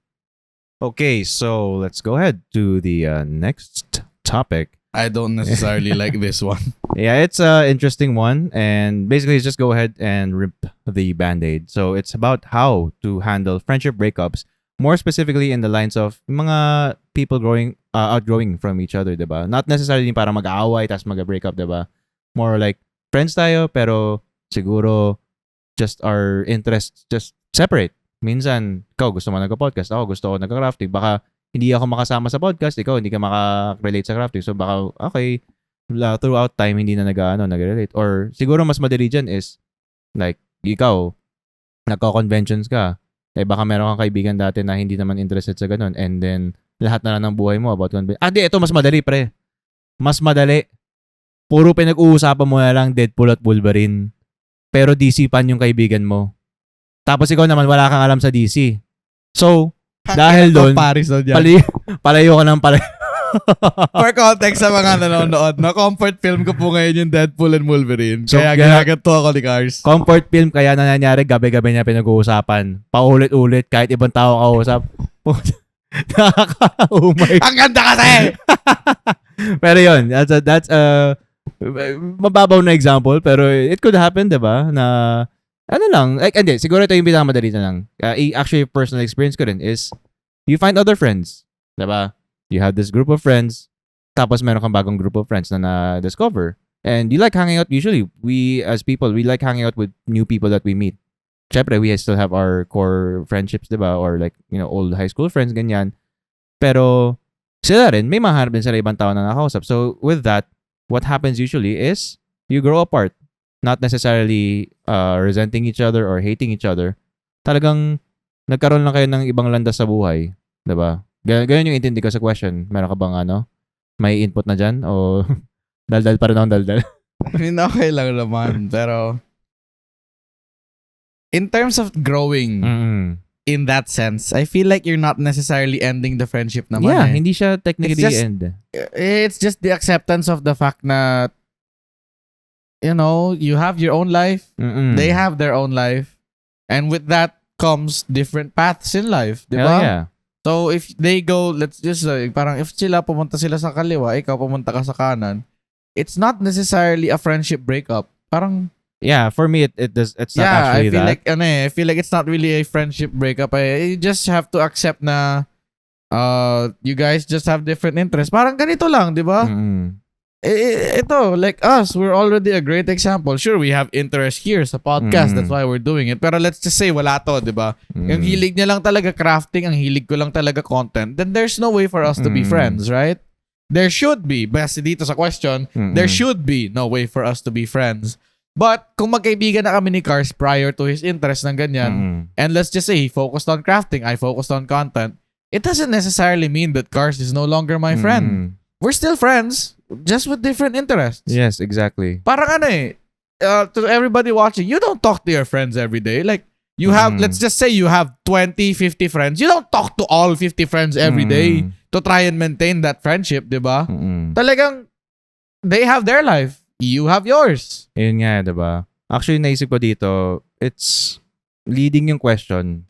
Okay, so let's go ahead to the next topic. I don't necessarily like this one. Yeah, it's an interesting one, and basically just go ahead and rip the band-aid. So it's about how to handle friendship breakups, more specifically in the lines of mga people outgrowing from each other, diba? Not necessarily para mag-aaway tas mag-breakup, diba? More like friends tayo, pero siguro just our interests just separate. Minsan, ikaw gusto mo nag-podcast, ako gusto ko nag-crafting. Baka hindi ako makasama sa podcast, ikaw hindi ka maka-relate sa crafting. So baka, okay, throughout time, hindi na nag-relate. Or siguro mas madali dyan is, like, ikaw, nagko-conventions ka, baka meron kang kaibigan dati na hindi naman interested sa ganun. And then, lahat na lang ng buhay mo about convention. Ito mas madali, pre. Mas madali. Puro pinag-uusapan mo na lang Deadpool at Wolverine. Pero DC fan yung kaibigan mo. Tapos ikaw naman wala kang alam sa DC. So, dahil doon, palayo ka ng palayo. For context sa mga nanonood, na comfort film ko po ngayon yung Deadpool and Wolverine. So, kaya ginagato ako ni Cars. Comfort film kaya nangyayari, gabi-gabi niya pinag-uusapan. Paulit-ulit, kahit ibang tao kausap. Nakaka-umay. Ang ganda kasi! Pero yun, that's mababaw na example, pero it could happen, diba? Na, like, hindi, siguro ito yung pinakamadali na lang. Actually, personal experience ko rin is, you find other friends, diba? You have this group of friends, tapos meron kang bagong group of friends na na-discover. And you like hanging out, usually, we as people, we like hanging out with new people that we meet. Syempre, we still have our core friendships, diba? Or like, old high school friends, ganyan. Pero, sila rin, may mahanap din sila ibang tao na nakausap. So, with that, what happens usually is, you grow apart. Not necessarily resenting each other or hating each other. Talagang, nagkaroon lang kayo ng ibang landas sa buhay. Diba? Ganyan yung intindi ko sa question. Meron ka bang may input na dyan? O daldal pa rin akong daldal? Okay lang naman. Pero, in terms of growing in that sense, I feel like you're not necessarily ending the friendship naman Yeah, eh. hindi siya technically It's just- end. It's just the acceptance of the fact na, you know, you have your own life, they have their own life, and with that comes different paths in life, di Hell ba? yeah. So if they go, let's just say, parang if pumunta sila sa kaliwa, ikaw pumunta ka sa kanan, it's not necessarily a friendship breakup. Parang, Yeah, for me it's not yeah, actually I feel that. like, I feel like it's not really a friendship breakup. You just have to accept na, you guys just have different interests. Parang ganito lang, di ba? Ito, like us, we're already a great example. Sure, we have interest here sa podcast. That's why we're doing it. Pero let's just say, wala to, di ba? Yung hilig niya lang talaga crafting, ang hilig ko lang talaga content. Then there's no way for us to be friends, right? There should be, basta dito sa question, there should be no way for us to be friends. But kung magkaibigan na kami ni Cars prior to his interest ng ganyan, and let's just say he focused on crafting, I focused on content, it doesn't necessarily mean that Cars is no longer my friend. We're still friends, just with different interests. Yes, exactly. Parang to everybody watching, you don't talk to your friends every day. Like, you have, let's just say you have 20, 50 friends. You don't talk to all 50 friends every day to try and maintain that friendship, di ba? Talagang, they have their life. You have yours. Yun nga, diba? Actually, naisip ko dito, it's leading yung question.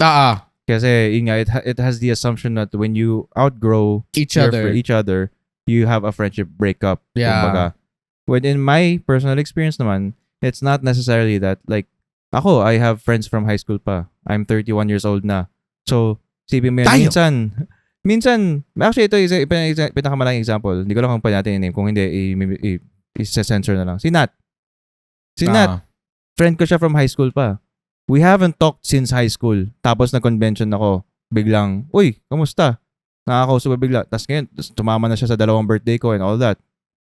Kasi, yun nga, it has the assumption that when you outgrow each other, you have a friendship breakup. Yeah. Kumbaga. When in my personal experience naman, it's not necessarily that. Like, I have friends from high school pa. I'm 31 years old na. So, sipin mo yan, minsan, actually, ito is pinakamalaking example. Hindi ko lang kung pa natin i-name. Kung hindi, isa-censor na lang. Si Nat, friend ko siya from high school pa. We haven't talked since high school. Tapos na-convention ako. Biglang, uy, kamusta? Nakakausap ko bigla. Tapos ngayon, tumama na siya sa 2 birthday ko and all that.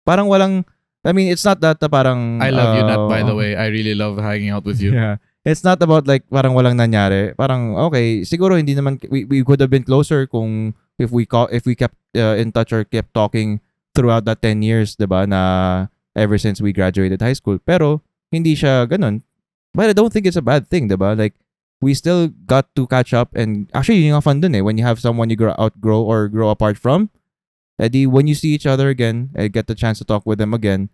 Parang walang, I mean, it's not that parang... I love you, Nat, by the way. I really love hanging out with you. Yeah. It's not about like parang walang nangyari. Parang, okay, siguro hindi naman, we could have been closer kung if we kept in touch or kept talking throughout that 10 years, diba, na ever since we graduated high school. Pero, hindi siya ganun. But I don't think it's a bad thing, diba? Like, we still got to catch up and actually, yun yung fun dun eh. When you have someone you outgrow or grow apart from, edi, when you see each other again, and get the chance to talk with them again,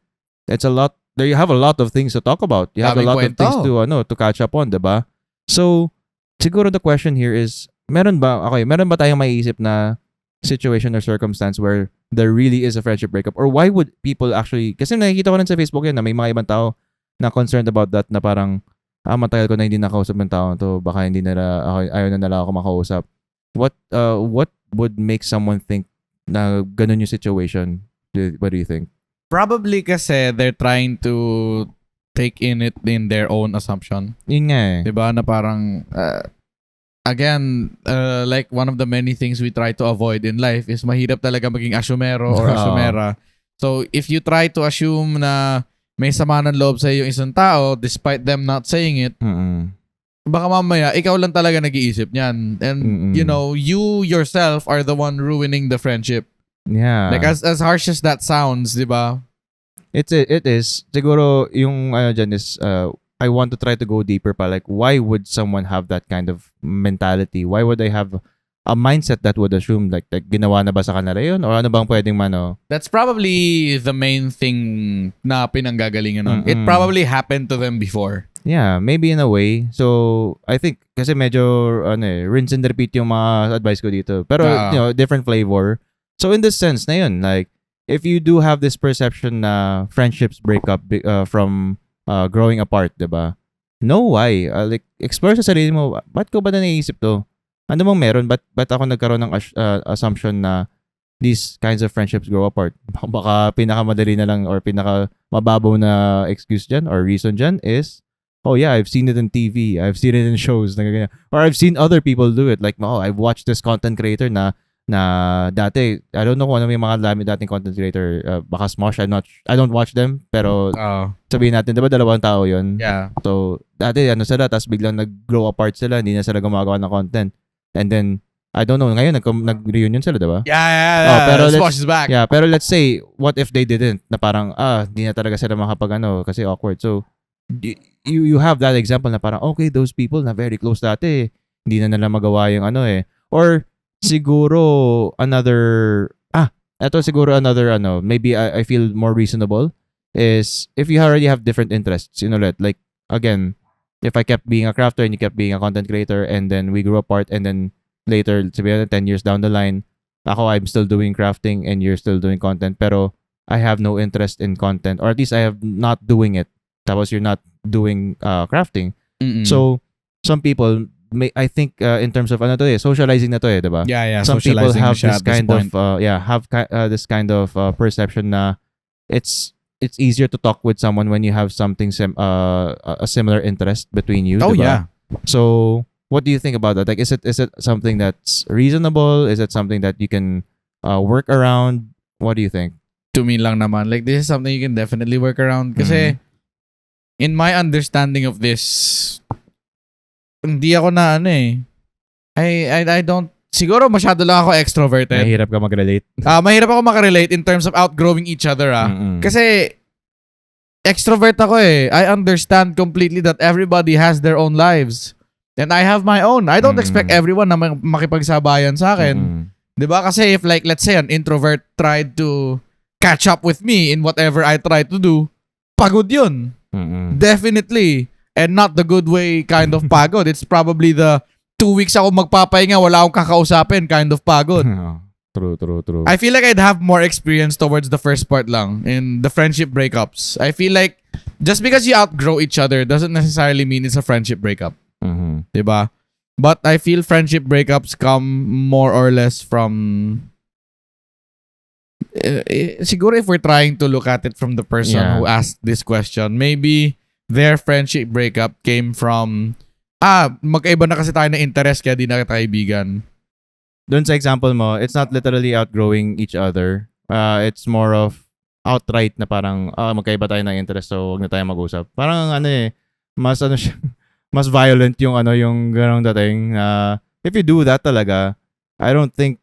it's a lot, there you have a lot of things to talk about. You have a lot of things to catch up on, diba? So, siguro the question here is, meron ba tayong maiisip na situation or circumstance where there really is a friendship breakup? Or why would people actually, kasi nakikita ko rin sa Facebook yun na may mga ibang tao na concerned about that na parang, matagal ko na hindi nakausap ng tao to, baka hindi nila, ayaw na nila ako makausap. What would make someone think na ganun yung situation? What do you think? Probably kasi they're trying to take in it in their own assumption. Yun nga eh. Diba? Na parang, again, like one of the many things we try to avoid in life is mahirap talaga maging asumero or asumera. So, if you try to assume na may sama ng loob sa iyo yung isang tao despite them not saying it, baka mamaya, ikaw lang talaga nag-iisip niyan. And, you know, you yourself are the one ruining the friendship. Yeah. Like, as harsh as that sounds, di ba? It is. Siguro, yung dyan is, I want to try to go deeper pa. Like, why would someone have that kind of mentality? Why would they have a mindset that would assume like ginawa na ba sa kanila yun? Or ano bang pwedeng mano? That's probably the main thing na pinanggagalingan nun. It probably happened to them before. Yeah, maybe in a way. So, I think, kasi medyo, rinse and repeat yung mga advice ko dito. Pero, you know, different flavor. So, in this sense na yun, like, if you do have this perception na friendships break up from growing apart, diba? Know why. Like, explore sa sarili mo, ba't ko ba na naisip to? Ano bang meron? Ba't ako nagkaroon ng assumption na these kinds of friendships grow apart? Baka pinakamadali na lang or pinakamababaw na excuse dyan or reason dyan is, oh yeah, I've seen it in TV. I've seen it in shows. Or I've seen other people do it. Like, I've watched this content creator na dati, I don't know kung ano yung mga dating content creator, baka Smosh, I don't watch them, pero sabihin natin, diba 2 tao yun? Yeah. So, dati, sila, tapos biglang nag-grow apart sila, hindi na sila gumagawa ng content. And then, I don't know, ngayon, nag-reunion sila, diba? Yeah. Pero Smosh is back. Yeah, pero let's say, what if they didn't? Na parang, hindi na talaga sila makapag kasi awkward. So, you have that example na parang, okay, those people na very close dati, hindi na nila magawa yung ano eh. Or siguro eto siguro another maybe I feel more reasonable is if you already have different interests, like again, if I kept being a crafter and you kept being a content creator and then we grew apart and then later, sabihin 10 years down the line, I'm still doing crafting and you're still doing content pero I have no interest in content or at least I have not doing it. Tapos you're not doing crafting. Mm-mm. So some people I think in terms of socializing na to eh, diba? Yeah. Some people Socializing have siya this at this kind point. of this kind of perception na it's easier to talk with someone when you have something a similar interest between you. Oh diba? yeah. So what do you think about that? Like, is it something that's reasonable? Is it something that you can work around? What do you think? To me lang naman, like this is something you can definitely work around kasi in my understanding of this, hindi ako na I don't, siguro masyado lang ako extroverted. Mahirap ka mag-relate. Mahirap ako makarelate in terms of outgrowing each other Kasi extrovert ako eh. I understand completely that everybody has their own lives. And I have my own. I don't expect everyone na makipagsabayan sa akin. 'Di ba? Kasi if like let's say an introvert tried to catch up with me in whatever I try to do, pagod 'yun. Definitely. And not the good way kind of pagod. It's probably the 2 weeks ako magpapahinga, wala akong kakausapin kind of pagod. True. I feel like I'd have more experience towards the first part lang in the friendship breakups. I feel like just because you outgrow each other doesn't necessarily mean it's a friendship breakup. Diba? But I feel friendship breakups come more or less from siguro if we're trying to look at it from the person who asked this question, maybe their friendship breakup came from magkaiba na kasi tayo na interest kaya di na kita kaibigan. Doon sa example mo, it's not literally outgrowing each other. It's more of outright na parang magkaiba tayo ng interest so wag na tayo mag-usap. Parang mas siya, mas violent yung yung ganong dating. If you do that talaga, I don't think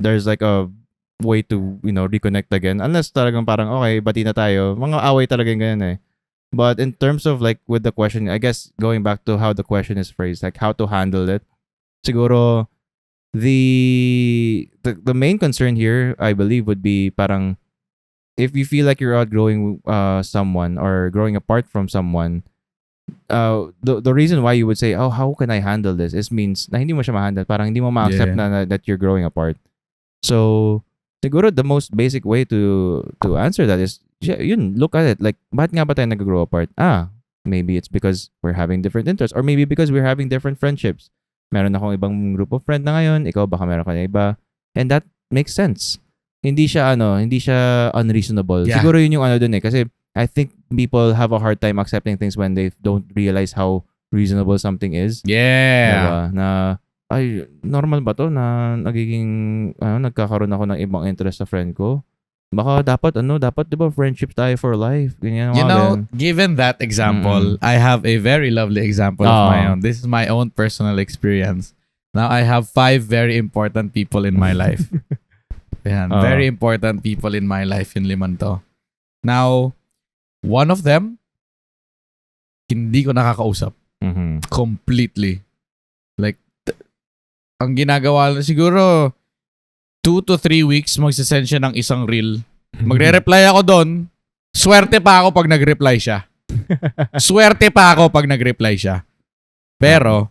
there's like a way to reconnect again unless talagang parang okay, bati na tayo. Mga away talaga yung ganyan eh. But in terms of like with the question, I guess going back to how the question is phrased, like how to handle it, siguro the main concern here, I believe, would be parang if you feel like you're outgrowing someone or growing apart from someone, the reason why you would say, oh, how can I handle this? Is means na hindi mo siya ma-handle. Parang hindi mo ma-accept na that you're growing apart. So, siguro the most basic way to answer that is, look at it. Like, bakit nga ba tayo nag-grow apart? Maybe it's because we're having different interests or maybe because we're having different friendships. Meron akong ibang group of friend na ngayon, ikaw baka meron ka na iba. And that makes sense. Hindi siya unreasonable. Yeah. Siguro yun yung dun eh. Kasi I think people have a hard time accepting things when they don't realize how reasonable something is. Yeah. Diba? Na, ay, normal ba to na nagiging, nagkakaroon ako ng ibang interest sa friend ko? Baka dapat diba friendship tayo for life? Ganyan, given that example, I have a very lovely example of my own. This is my own personal experience. Now, I have 5 very important people in my life. Very important people in my life, yung liman to. Now, one of them, hindi ko nakakausap. Completely. Like, ang ginagawa siguro 2 to 3 weeks magsisend siya ng isang reel. Magre-reply ako doon. Swerte pa ako pag nag-reply siya. Pero,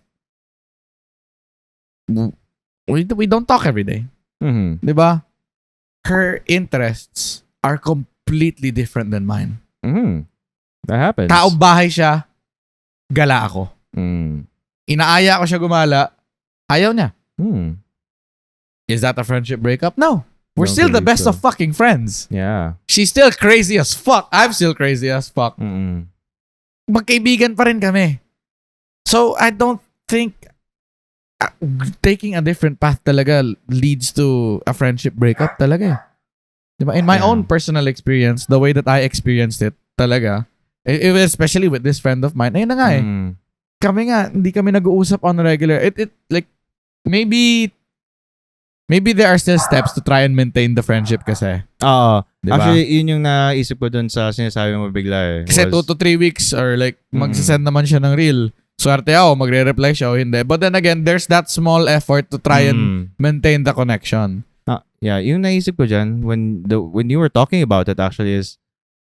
we don't talk every day. Diba? Her interests are completely different than mine. That happens. Taong bahay siya, gala ako. Inaaya ko siya gumala, ayaw niya. Is that a friendship breakup? No. We're still the best of fucking friends. Yeah. She's still crazy as fuck. I'm still crazy as fuck. Magkaibigan pa rin kami. So, I don't think taking a different path talaga leads to a friendship breakup talaga eh. Diba? In my own personal experience, the way that I experienced it talaga, especially with this friend of mine, ayun na nga eh. Kami nga, hindi kami nag-uusap on a regular. It like, maybe maybe there are still steps to try and maintain the friendship kasi. Oo. Diba? Actually, yun yung naisip ko dun sa sinasabi mo bigla eh. Kasi 2 to 3 weeks or like magsasend naman siya ng reel. Swerte ako, magre-reply siya o hindi. But then again, there's that small effort to try and maintain the connection. Yeah, yung naisip ko dyan when you were talking about it actually is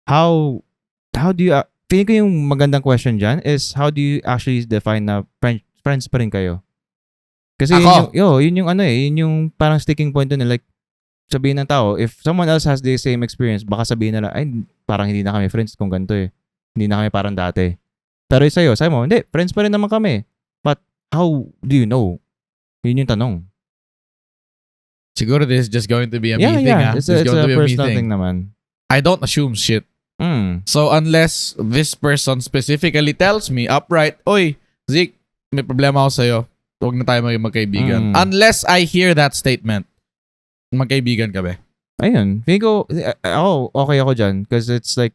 how do you feeling ko yung magandang question dyan is how do you actually define na friends pa rin kayo? Kasi yun yung ano eh, yun yung parang sticking point dun eh. Like, sabihin ng tao, if someone else has the same experience, baka sabihin nila, ay, parang hindi na kami friends kung ganito eh. Hindi na kami parang dati. Pero sa'yo, sabi mo, hindi, friends pa rin naman kami. But how do you know? Yun yung tanong. Siguro this is just going to be a me thing. It's a personal thing naman. I don't assume shit. So unless this person specifically tells me upright, oy, Zeke, may problema ako sa'yo. Huwag na tayo magkaibigan. Unless I hear that statement, magkaibigan ka ba? Ayun. Feeling ko, okay ako dyan. Because it's like,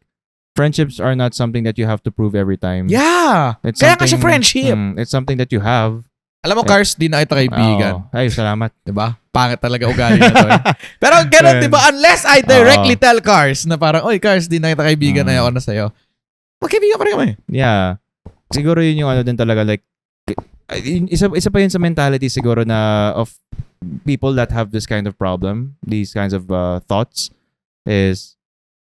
friendships are not something that you have to prove every time. Yeah! It's Kaya nga siya friendship. It's something that you have. Alam mo, Cars, di na kita kaibigan. Ay, salamat. Diba? Pangit talaga ugali na to. Pero ganun, diba? Unless I directly tell Cars na parang, oy, Cars, di na kita kaibigan, ayoko na sa'yo. Magkaibigan pa rin kami. Yeah. Siguro yun yung ano din talaga, like, isa pa yun sa mentality siguro na of people that have this kind of problem, these kinds of thoughts, is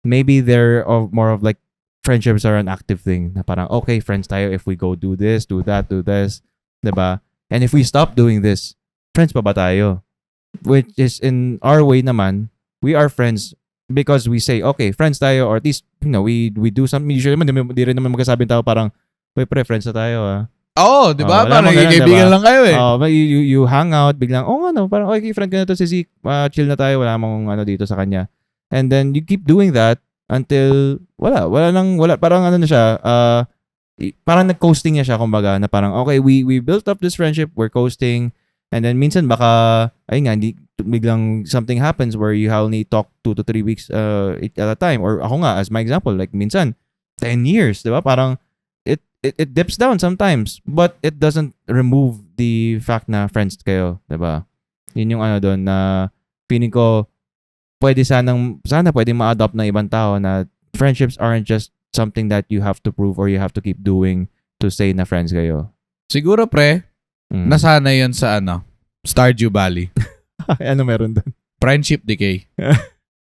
maybe they're more of like friendships are an active thing. Na parang, okay, friends tayo if we go do this, do that, do this. Diba? And if we stop doing this, friends pa ba tayo? Which is in our way naman, we are friends because we say, okay, friends tayo, or at least, you know, we do something. Usually naman, di rin naman magkasabing tao parang, pre, friends na tayo Oo, di ba? Parang nagkikaibigan lang kayo eh. You hang out, biglang, parang, okay, friend ka na to si Zeke, chill na tayo, wala mong ano dito sa kanya. And then you keep doing that until wala parang ano na siya, parang nag-coasting niya siya kumbaga na parang okay, we built up this friendship, we're coasting, and then minsan baka ayun nga biglang something happens where you only talk 2 to 3 weeks at a time, or ako nga as my example, like minsan 10 years, 'di ba? Parang it dips down sometimes, but it doesn't remove the fact na friends kayo, 'di ba? Yun yung ano doon na feeling ko sana pwede ma-adopt ng ibang tao na friendships aren't just something that you have to prove or you have to keep doing to say na friends kayo. Siguro pre, nasanay yun sa Stardew Valley. Ano meron doon? Friendship decay.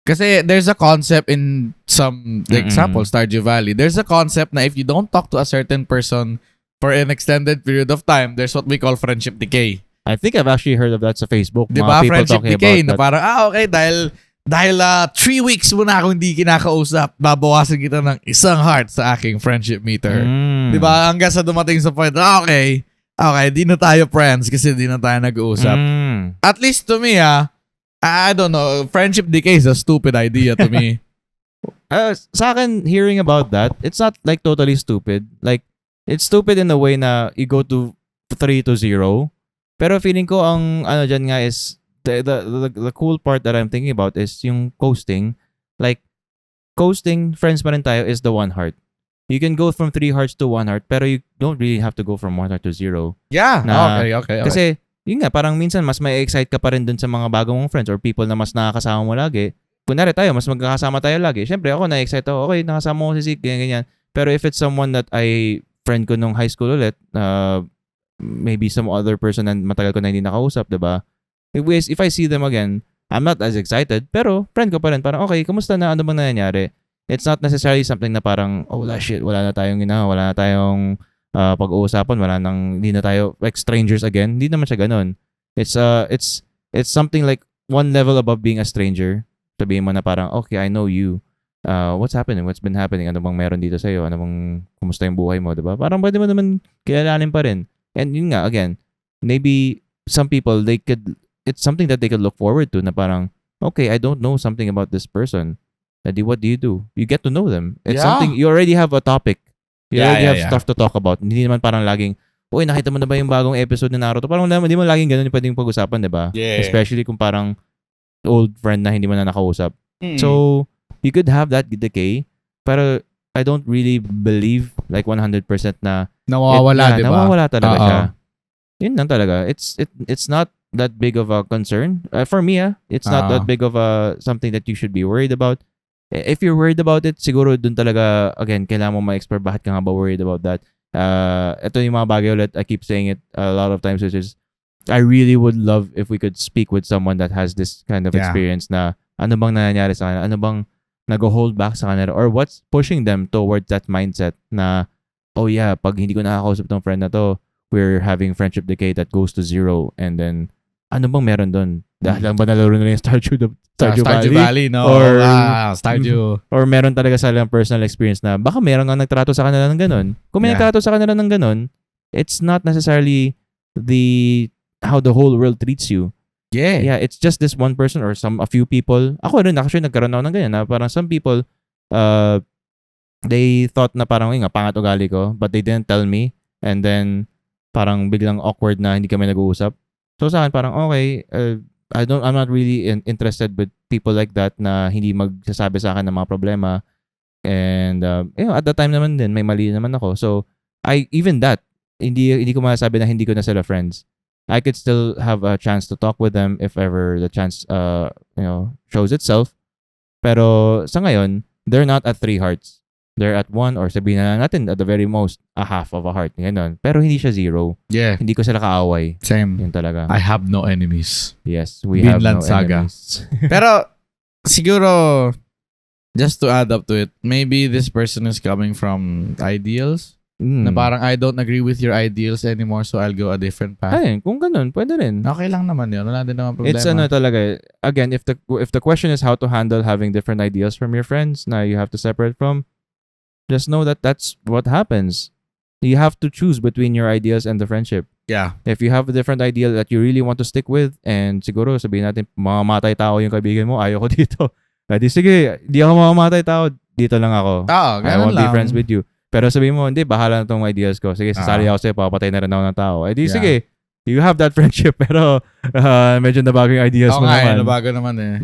Kasi there's a concept in some example, Stardew Valley. There's a concept na if you don't talk to a certain person for an extended period of time, there's what we call friendship decay. I think I've actually heard of that sa Facebook. Diba? Friendship decay na parang, okay, dahil 3 weeks mo na akong hindi kinakausap, babawasan kita ng 1 heart sa aking friendship meter. Diba? Hanggang sa dumating sa point, okay, di na tayo friends kasi di na tayo nag-uusap. At least to me, I don't know, friendship decay is a stupid idea to me. Sa akin, hearing about that, it's not like totally stupid. Like, it's stupid in the way na you go to 3 to 0. Pero feeling ko ang ano dyan nga is the cool part that I'm thinking about is yung coasting. Like, coasting, friends pa rin tayo, is the 1 heart. You can go from 3 hearts to 1 heart, pero you don't really have to go from 1 heart to 0. Yeah, okay. Kasi, yun nga, parang minsan mas may excite ka pa rin dun sa mga bagong mong friends or people na mas nakakasama mo lagi. Kunwari tayo, mas magkakasama tayo lagi. Siyempre, ako na-excite ako. Okay, nakasama ko si Zeke, ganyan. Pero if it's someone that I friend ko nung high school ulit, maybe some other person na matagal ko na hindi nakausap, diba? If I see them again, I'm not as excited, pero friend ko pa rin. Parang, okay, kamusta na? Ano bang nangyayari? It's not necessarily something na parang, oh, shit, wala na tayong pag-uusapan, hindi na tayo, like, strangers again. Hindi naman siya ganun. It's something like one level above being a stranger. Sabihin mo na parang, okay, I know you. What's happening? What's been happening? Ano bang meron dito sa'yo? Kumusta yung buhay mo, diba? Parang pwede mo naman kilalanin pa rin. And yun nga, again, maybe some people, it's something that they could look forward to na parang, okay, I don't know something about this person. What do? You get to know them. It's something, you already have a topic. You already have stuff to talk about. Hindi naman parang laging, uy, nakita mo na ba yung bagong episode ng Naruto? Parang hindi mo laging ganun yung pwedeng pag-usapan, diba? Yeah. Especially kung parang old friend na hindi mo na nakausap. So, you could have that decay, pero I don't really believe like 100% na nawawala, diba? Nawawala talaga siya. Yun lang talaga. It's not that big of a concern. For me, it's not that big of a something that you should be worried about. If you're worried about it, siguro dun talaga, again, kailangan mo ma-explore bakit ka nga ba worried about that. Ito yung mga bagay ulit, I keep saying it a lot of times, which is, I really would love if we could speak with someone that has this kind of experience na ano bang nangyayari sa kanila, ano bang nag-hold back sa kanila, or what's pushing them towards that mindset na, oh yeah, pag hindi ko nakakausap tong friend na to, we're having friendship decay that goes to zero, and then, ano bang meron doon? Dahil lang ba nalaro nila yung Stardew Valley, no? Or, Stardew. Or meron talaga silang personal experience na baka meron nga nagtrato sa kanila ng ganun. Kung may nagtrato sa kanila ng ganun, it's not necessarily how the whole world treats you. Yeah, it's just this one person or a few people. Ako rin, actually, nagkaroon ako ng ganyan na parang some people, they thought na parang, nga, pangat ugali ko, but they didn't tell me. And then, parang biglang awkward na hindi kami nag-uusap. So sa akin, parang, okay, I'm not really interested with people like that na hindi magsasabi sa akin ng mga problema. And, at the time naman din, may mali naman ako. So, even that, hindi ko masasabi na hindi ko na sila friends. I could still have a chance to talk with them if ever the chance, shows itself. Pero sa ngayon, they're not at 3 hearts. They're at 1, or sabihin na natin at the very most, a half of a heart. Ganun. Pero hindi siya 0. Yeah. Hindi ko sila kaaway. Same. Yun talaga. I have no enemies. Yes, we have no Saga. enemies. Pero, siguro, just to add up to it, maybe this person is coming from ideals. Na parang I don't agree with your ideals anymore, so I'll go a different path. Ay, kung ganun, pwede rin. Okay lang naman yun. Wala din naman problema. It's talaga. Again, if the question is how to handle having different ideas from your friends na you have to separate from, just know that that's what happens. You have to choose between your ideas and the friendship. Yeah. If you have a different ideal that you really want to stick with, and siguro sabihin natin, mamamatay tao yung kaibigan mo, ayaw ko dito. Di sige, di ako mamamatay tao, dito lang ako. I won't be friends with you. Pero sabihin mo, hindi, bahala na itong ideas ko. Sige, sasali ako sa'yo, papatay na rin ako ng tao. Sige, you have that friendship, pero medyo nabago yung ideas mo naman. Nabago naman eh.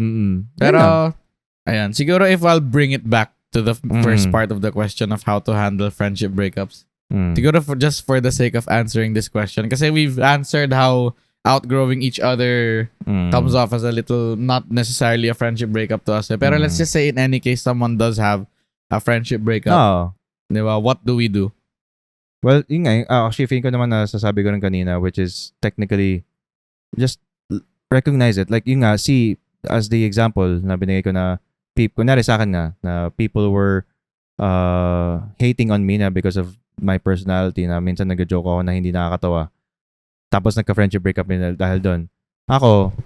Pero, ayan, siguro if I'll bring it back to the first part of the question of how to handle friendship breakups. Siguro just for the sake of answering this question, kasi we've answered how outgrowing each other comes off as a little, not necessarily a friendship breakup to us. Pero let's just say in any case, someone does have a friendship breakup. Diba? What do we do? Well, yun nga, actually, feeling ko naman na sasabi ko rin kanina, which is technically, just recognize it. Like, yun nga, see, as the example na binigay ko na, kunwari sa akin nga, na people were hating on me na because of my personality, na minsan nag-joke ako na hindi nakakatawa. Tapos nagka-friendship breakup nila dahil doon. Ako,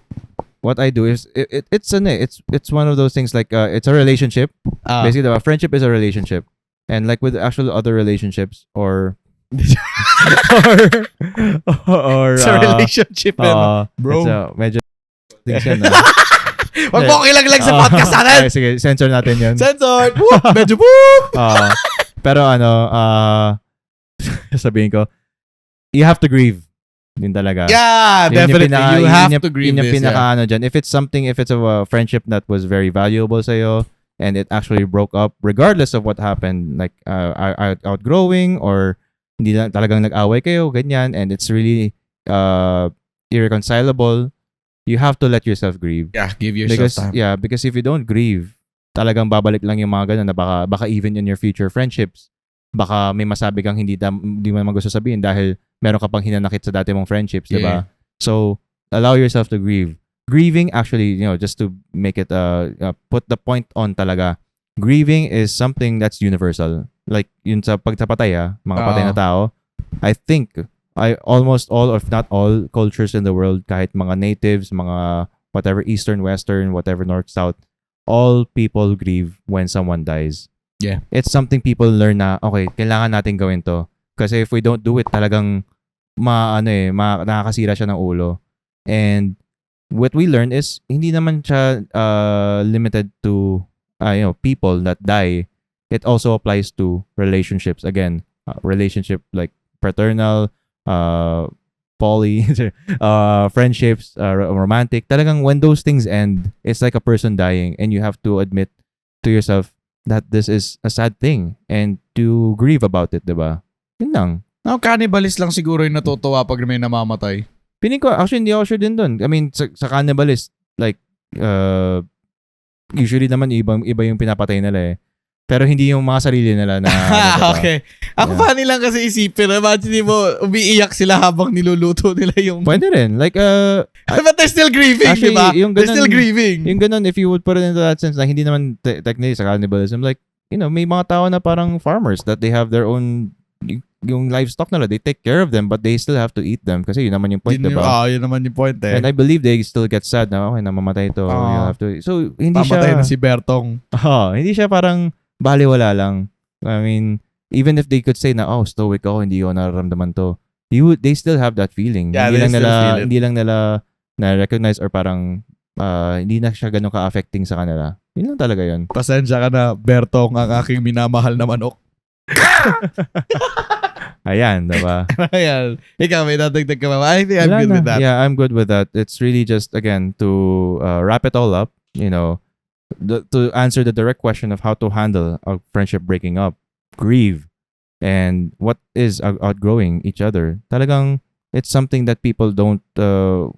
what I do is, it's one of those things like, it's a relationship. Basically, a friendship is a relationship. And like with actual other relationships or It's a relationship, bro. Medyo things yan. Wag mo kilag-lag sa podcast natin. Sige, censor natin yun. Censored. Whoop, medyo whoop. Pero sabihin ko, you have to grieve. Yun talaga. Yeah, definitely. You have to grieve yun yung this. Dyan. If it's a friendship that was very valuable sa'yo, and it actually broke up regardless of what happened, like outgrowing or hindi lang talagang nag-away kayo, ganyan, and it's really irreconcilable, you have to let yourself grieve. Yeah, give yourself time. Yeah, because if you don't grieve, talagang babalik lang yung mga ganun na baka even in your future friendships, baka may masabi kang hindi mo naman gusto sabihin dahil meron ka pang hinanakit sa dati mong friendships, Yeah. diba? So, allow yourself to grieve. Grieving, actually, just to make it, put the point on talaga, grieving is something that's universal. Like, yun sa pagtapatay, mga patay na tao, I think, almost all, if not all, cultures in the world, kahit mga natives, mga whatever, Eastern, Western, whatever, North, South, all people grieve when someone dies. Yeah. It's something people learn na, okay, kailangan natin gawin to. Kasi if we don't do it, talagang, nakakasira siya ng ulo. And, what we learn is hindi naman siya limited to people that die. It also applies to relationships. Again, relationship like fraternal, poly, friendships, romantic. Talagang when those things end, it's like a person dying, and you have to admit to yourself that this is a sad thing and to grieve about it, diba? Yun lang. Cannibalist lang siguro yung natutuwa pag may namamatay. Piling ko, actually, hindi ako sure din dun. I mean, sa cannibalist, like, usually naman, iba yung pinapatay nila eh. Pero hindi yung mga sarili nila na... Okay. Ako funny lang kasi isipin. Imagine mo, umiiyak sila habang niluluto nila yung... Pwede rin. Like, but they're still grieving, actually, diba? They're still grieving. Yung ganun, if you would put it into that sense, na hindi naman technically sa cannibalism, like, may mga tao na parang farmers that they have their own... yung livestock nila, they take care of them but they still have to eat them kasi yun naman yung point, diba? Yun naman yung point eh. And I believe they still get sad na, okay, namamatay ito. You have to... So, hindi siya... Pamatay na si Bertong. Hindi siya parang baliwala lang. I mean, even if they could say na, stoic ako, hindi ko nararamdaman to. They still have that feeling. Yeah, Hindi lang nila na-recognize or parang hindi na siya ganun ka-affecting sa kanila. Yun lang talaga yun. Pasensya ka na, Bertong, ang aking minamahal na manok. Ayan, diba? Ayan. Ikaw, may dadagdag ka ba? I think I'm good with that. Yeah, I'm good with that. It's really just, again, to wrap it all up, to answer the direct question of how to handle a friendship breaking up, grieve, and what is outgrowing each other. Talagang, it's something that people don't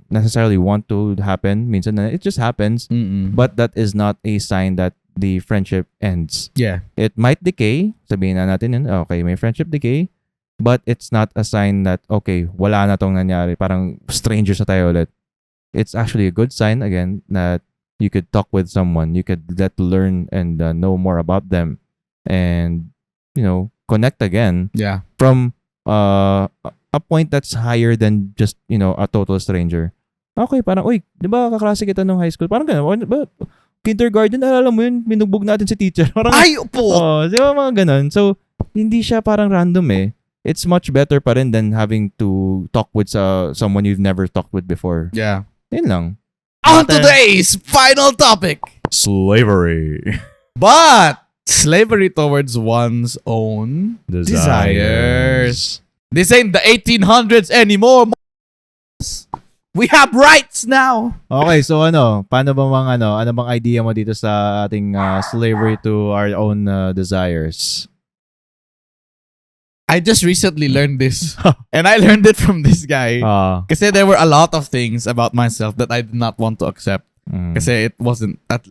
necessarily want to happen. Minsan, it just happens. But that is not a sign that the friendship ends. Yeah. It might decay. Sabihin na natin yun, okay, may friendship decay. But it's not a sign that, okay, wala na tong nangyari. Parang strangers na tayo ulit. It's actually a good sign, again, that you could talk with someone. You could get to learn and know more about them. And, connect again. Yeah. From a point that's higher than just, a total stranger. Okay, parang, uy, di ba kaklase kita nung high school? Parang gano'n. Kindergarten, alala mo yun, minugbog natin si teacher. Parang, ay, po! Di ba mga gano'n? So, hindi siya parang random eh. It's much better pa rin than having to talk with someone you've never talked with before. Yeah. Yun lang. On today's final topic. Slavery. But slavery towards one's own desires. This ain't the 1800s anymore. We have rights now. Okay, so paano bang ano bang idea mo dito sa ating slavery to our own desires? I just recently learned this. And I learned it from this guy. Kasi there were a lot of things about myself that I did not want to accept. Kasi it wasn't, at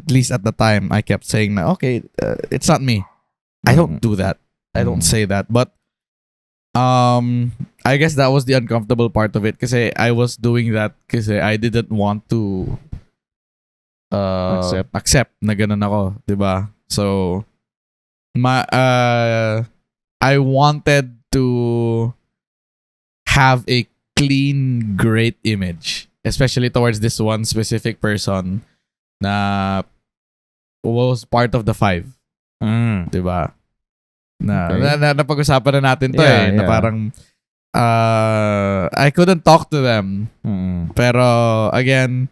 least at the time, I kept saying, okay, it's not me. I don't do that. I don't say that. But I guess that was the uncomfortable part of it. Kasi I was doing that kasi I didn't want to accept na ganun ako. Diba? So, I wanted to have a clean, great image, especially towards this one specific person na was part of the 5. Diba? Na napag-usapan na natin to na parang I couldn't talk to them. Pero again,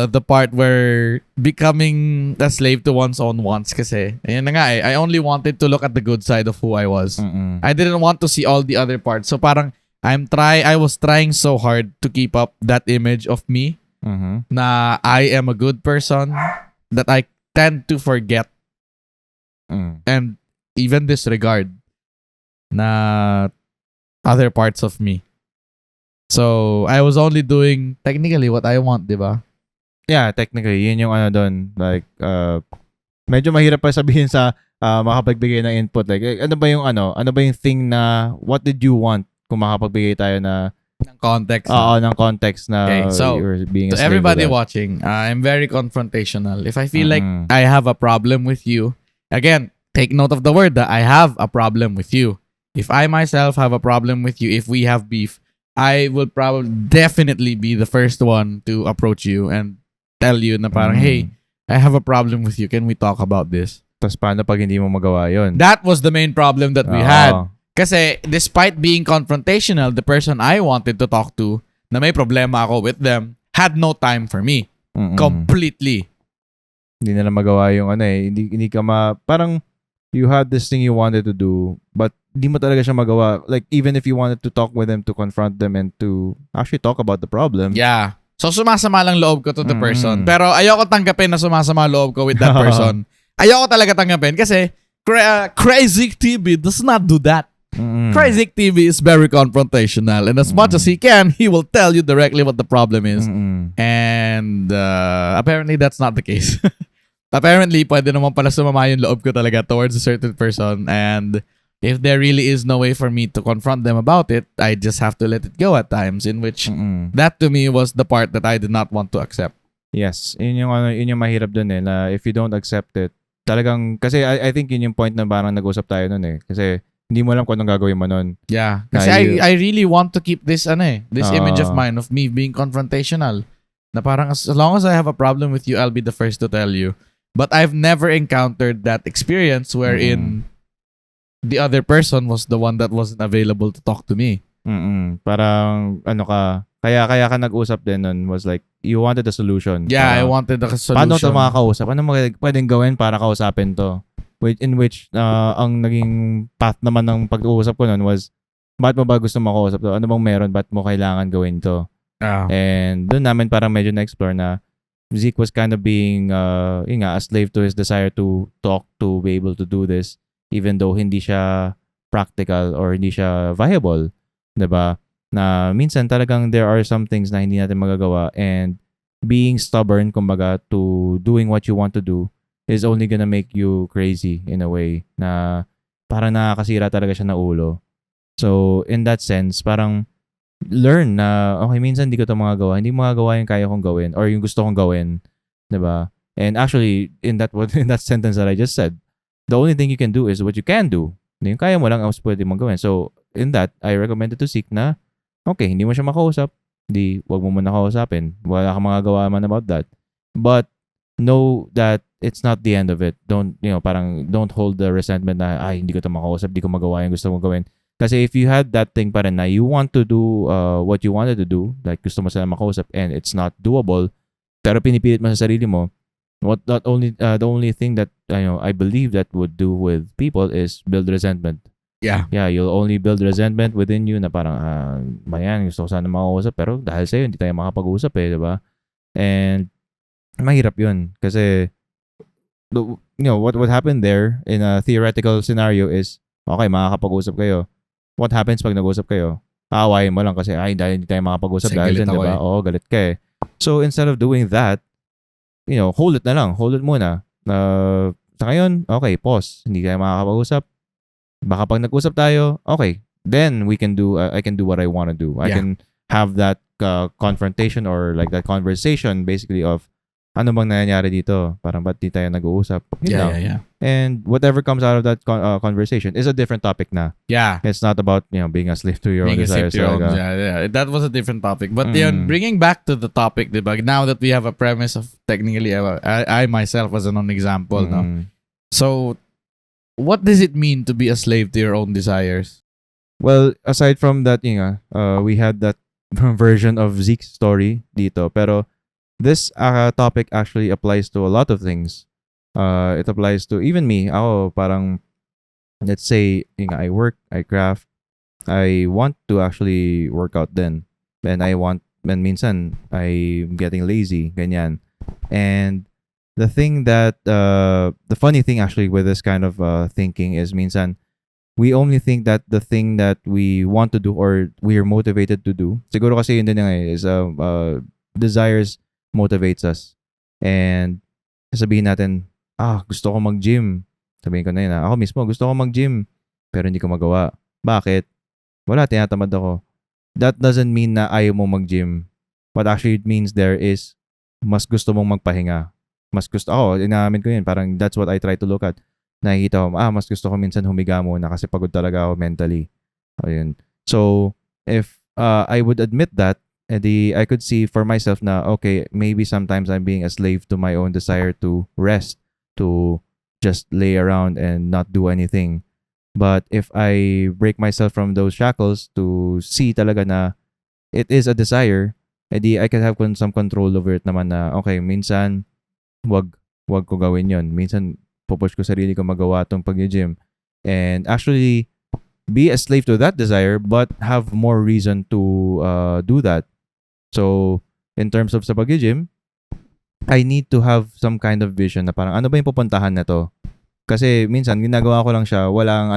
the part where becoming a slave to one's own wants kasi. Ayun na nga I only wanted to look at the good side of who I was. I didn't want to see all the other parts. So parang I was trying so hard to keep up that image of me na I am a good person that I tend to forget and even disregard na other parts of me. So I was only doing technically what I want, diba? Yeah, technically, yun yung doon. Like, medyo mahirap pa sabihin sa makapagbigay ng input. Like, ano ba yung thing na, what did you want kung makapagbigay tayo na ng context. Ng context na okay, so, you're being a to slave everybody to that. watching, I'm very confrontational. If I feel like I have a problem with you, again, take note of the word that I have a problem with you. If I myself have a problem with you, if we have beef, I will probably definitely be the first one to approach you and tell you na parang, hey, I have a problem with you. Can we talk about this? Tapos paano pag hindi mo magawa yun? That was the main problem that we had. Kasi despite being confrontational, the person I wanted to talk to, na may problema ako with them, had no time for me. Completely. Hindi na lang magawa yung hindi ka parang you had this thing you wanted to do, but hindi mo talaga siya magawa. Like, even if you wanted to talk with them, to confront them, and to actually talk about the problem. Yeah. So, sumasama lang loob ko to the person. Pero ayoko tanggapin na sumasama loob ko with that person. Ayoko talaga tanggapin kasi Crazy TV does not do that. Crazy TV is very confrontational, and as much as he can, he will tell you directly what the problem is. And apparently, that's not the case. Apparently, pwede naman pala sumama yung loob ko talaga towards a certain person, and if there really is no way for me to confront them about it, I just have to let it go at times, in which that to me was the part that I did not want to accept. Yes, yun yung mahirap dun eh, na if you don't accept it, talagang, kasi I think yun yung point na parang nag-usap tayo nun eh. Kasi hindi mo alam kung anong gagawin mo nun. Yeah. Kasi I really want to keep this image of mine of me being confrontational. Na parang as long as I have a problem with you, I'll be the first to tell you. But I've never encountered that experience wherein the other person was the one that wasn't available to talk to me. Parang kaya ka nag-usap din nun was like you wanted a solution. Yeah, I wanted a solution. Paano ito makakausap? Ano pwedeng gawin para kausapin to? In which ang naging path naman ng pag-uusap ko nun was, bakit mo ba gusto makausap to? Ano bang meron? Bakit mo kailangan gawin to? And doon namin parang medyo na-explore na Zeke was kind of being a slave to his desire to talk, to be able to do this, even though hindi siya practical or hindi siya viable. Diba? Na minsan talagang there are some things na hindi natin magagawa, and being stubborn, kumbaga, to doing what you want to do is only gonna make you crazy in a way na parang nakakasira talaga siya na ulo. So, in that sense, parang learn na, okay, minsan hindi ko ito magagawa. Hindi magagawa yung kaya kong gawin or yung gusto kong gawin. Diba? And actually, in that sentence that I just said, the only thing you can do is what you can do. Yung kaya mo lang ang pwede mong gawin. So, in that, I recommended to Seek na, okay, hindi mo siya makausap, wag mo muna kausapin. Wala kang magagawa man about that. But, know that it's not the end of it. Don't hold the resentment na, hindi ko ito makausap, hindi ko magawa yung gusto mong gawin. Kasi if you had that thing pa rin na you want to do what you wanted to do, like gusto mo sila makausap and it's not doable, pero pinipilit mo sa sarili mo, the only thing that I believe that would do with people is build resentment. Yeah, you'll only build resentment within you na parang bayan, gusto ko sana makausap pero dahil sa'yo hindi tayo makapag-usap eh, diba? And mahirap yun kasi what happened there in a theoretical scenario is, okay, makakapag-usap kayo. What happens pag nag-usap kayo? Aawayin mo lang kasi dahil hindi tayo makapag-usap dahil dyan, diba? Oo, galit ka eh. So instead of doing that, hold it na lang. Hold it muna. Sa ngayon, okay, pause. Hindi tayo makakapag-usap. Baka pag nag-usap tayo, okay, then we can do, I can do what I want to do. I can have that confrontation or like that conversation basically of, ano bang nangyayari dito? Parang ba't di tayo nag-uusap? Yeah. And whatever comes out of that conversation is a different topic na. Yeah. It's not about, being a slave to your own desires. Yeah. That was a different topic. But bringing back to the topic, diba? Now that we have a premise of technically, I myself was an example, no? So, what does it mean to be a slave to your own desires? Well, aside from that, we had that version of Zeke's story dito. Pero, this topic actually applies to a lot of things. It applies to even me. Ako, parang, let's say, I work, I craft, I want to actually work out then. And minsan, I'm getting lazy, ganyan. And the thing that, the funny thing actually with this kind of thinking is minsan, we only think that the thing that we want to do or we are motivated to do, siguro kasi yun din is desires motivates us. And sabihin natin, gusto ko mag-gym. Sabihin ko na yun, ako mismo, gusto ko mag-gym. Pero hindi ko magawa. Bakit? Wala, tinatamad ako. That doesn't mean na ayaw mo mag-gym. What actually it means there is, mas gusto mong magpahinga. Mas gusto, inaamin ko yun. Parang that's what I try to look at. Nakikita ko, mas gusto ko minsan humiga muna kasi pagod talaga ako mentally. Ayun. So, if I would admit that, I could see for myself na, okay, maybe sometimes I'm being a slave to my own desire to rest, to just lay around and not do anything. But if I break myself from those shackles to see talaga na it is a desire, I can have some control over it naman na, okay, minsan, wag ko gawin yon. Minsan, pupush ko sarili ko magawa tong pag-gym. And actually, be a slave to that desire, but have more reason to do that. So, in terms of sa pag-gym, I need to have some kind of vision na parang ano ba yung pupuntahan na to? Kasi minsan ginagawa ko lang siya, walang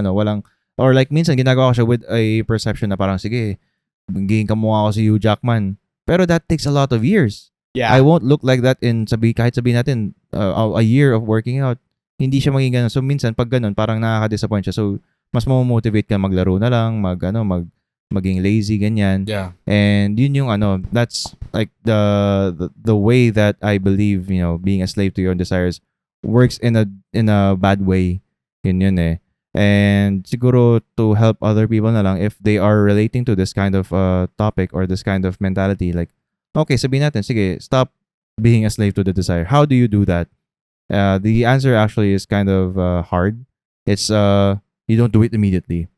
Or like minsan ginagawa ko siya with a perception na parang sige, magiging kamukha ako si Hugh Jackman. Pero that takes a lot of years. Yeah. I won't look like that in kahit sabihin natin a year of working out. Hindi siya maging ganun. So minsan pag ganun parang nakaka-disappoint siya. So mas mo-motivate ka maglaro na lang, maging lazy ganyan. Yeah. And yun yung that's like the way that I believe, being a slave to your own desires works in a bad way. Yun eh. And siguro to help other people na lang if they are relating to this kind of topic or this kind of mentality, like okay, sabihin natin, sige, stop being a slave to the desire. How do you do that? The answer actually is kind of hard. It's you don't do it immediately.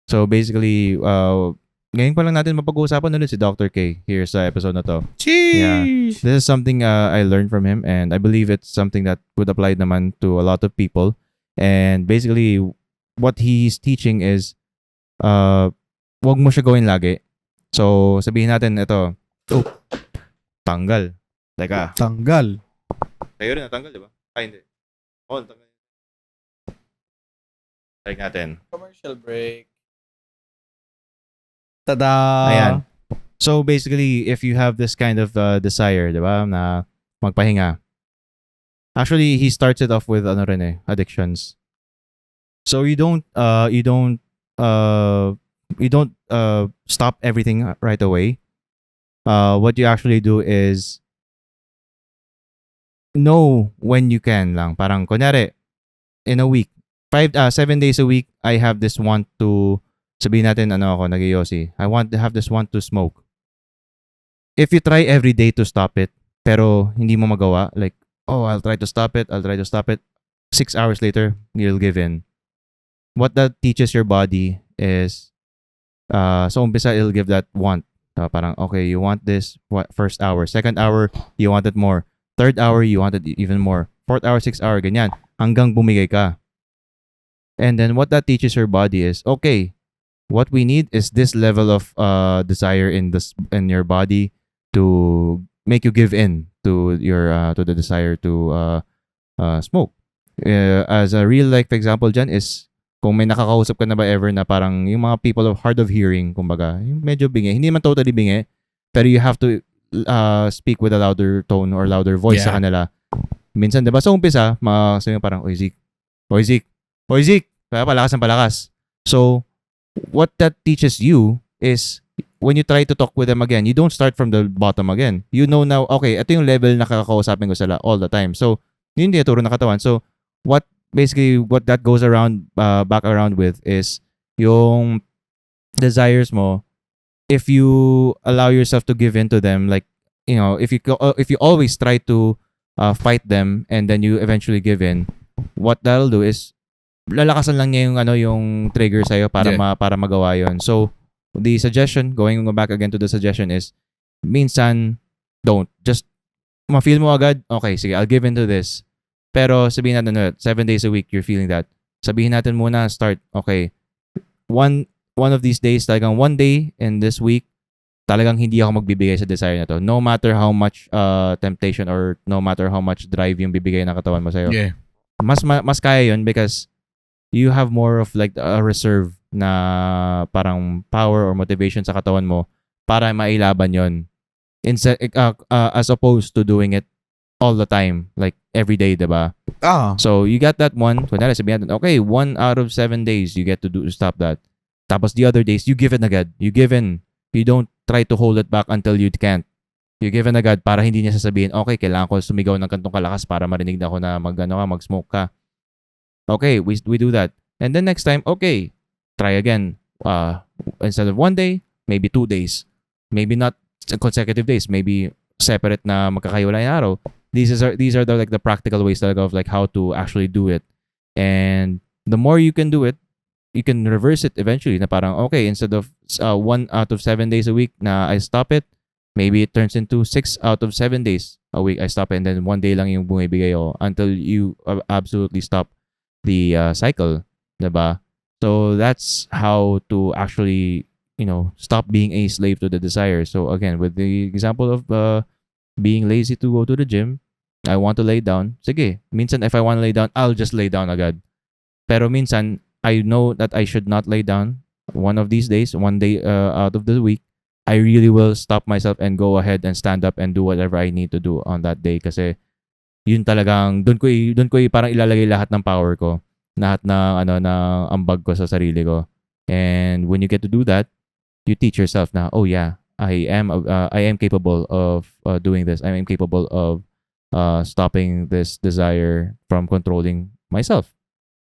So basically, ngayon pa lang natin mapag-uusapan ulit si Dr. K here sa episode na to. Yeah. This is something I learned from him, and I believe it's something that would apply naman to a lot of people. And basically, what he's teaching is wag mo siya gawin lagi. So sabihin natin ito, tanggal. Teka. Tanggal. Kayo rin natanggal, di ba? Ay, hindi. Tanggal. Like natin. Commercial break. Tada! Ayan. So basically, if you have this kind of desire, di ba, na magpahinga. Actually, he starts it off with addictions. So you don't stop everything right away. What you actually do is know when you can lang. Parang kunyari, in a week, 7 days a week, I have this want to, sabihin natin ako, nag-iossi. I want to have this want to smoke. If you try every day to stop it, pero hindi mo magawa, like, I'll try to stop it, 6 hours later, you'll give in. What that teaches your body is, so umpisa, it'll give that want. Parang, okay, you want this first hour. Second hour, you want it more. Third hour, you want it even more. Fourth hour, 6 hour, ganyan. Hanggang bumigay ka. And then what that teaches your body is, okay, what we need is this level of desire in your body to make you give in to the desire to smoke. As a real life example dyan is, kung may nakakausap ka na ba ever na parang yung mga people of hard of hearing, kumbaga, yung medyo bingi. Hindi man totally bingi, pero you have to speak with a louder tone or louder voice sa kanila. Minsan, diba, sa umpisa, sabi parang, Oy Zeke, kaya palakas ng palakas. So, what that teaches you is, when you try to talk with them again, you don't start from the bottom again. You know now, okay, ito yung level na kakausapin ko sila all the time. So, yun din turo na katawan. So, what that goes around, back around with is yung desires mo. If you allow yourself to give in to them, like, if you always try to fight them and then you eventually give in, what that'll do is lalakasan lang niya yung trigger sa'yo para para magawa yon. So the suggestion, going back again to the suggestion, is minsan don't just ma-feel mo agad, okay, sige, I'll give in to this. Pero sabihin natin 7 days a week you're feeling that. Sabihin natin muna, start, okay, one of these days, talagang one day in this week, talagang hindi ako magbibigay sa desire na to. No matter how much temptation or no matter how much drive yung bibigay ng katawan mo sa'yo. Yeah. Mas kaya yun because you have more of like a reserve na parang power or motivation sa katawan mo para mailaban yon. As opposed to doing it all the time, like every day, diba? So you got that one. Kunwari sabihin natin, okay, 1 out of 7 days you get to stop that. Tapos the other days, you give in agad. You give in. You don't try to hold it back until you can't. You give in agad para hindi niya sasabihin, okay, kailangan ko sumigaw ng kantong kalakas para marinig na ako na mag-smoke ka. Okay, we do that. And then next time, okay, try again. Instead of 1 day, maybe 2 days. Maybe not consecutive days. Maybe separate na magkakaiwalay na araw. These are the practical ways talaga of like how to actually do it. And the more you can do it, you can reverse it eventually na parang, okay, instead of 1 out of 7 days a week na I stop it, maybe it turns into 6 out of 7 days a week I stop it, and then 1 day lang yung bumibigay ko until you absolutely stop the cycle, diba? So that's how to actually, stop being a slave to the desire. So again, with the example of being lazy to go to the gym, I want to lay down. Sige, minsan if I want to lay down, I'll just lay down agad. Pero minsan, I know that I should not lay down one of these days, one day out of the week, I really will stop myself and go ahead and stand up and do whatever I need to do on that day kasi yun talagang doon ko parang ilalagay lahat ng power ko, lahat ng ambag ko sa sarili ko. And when you get to do that, you teach yourself na, oh yeah, I am capable of doing this. I am capable of stopping this desire from controlling myself.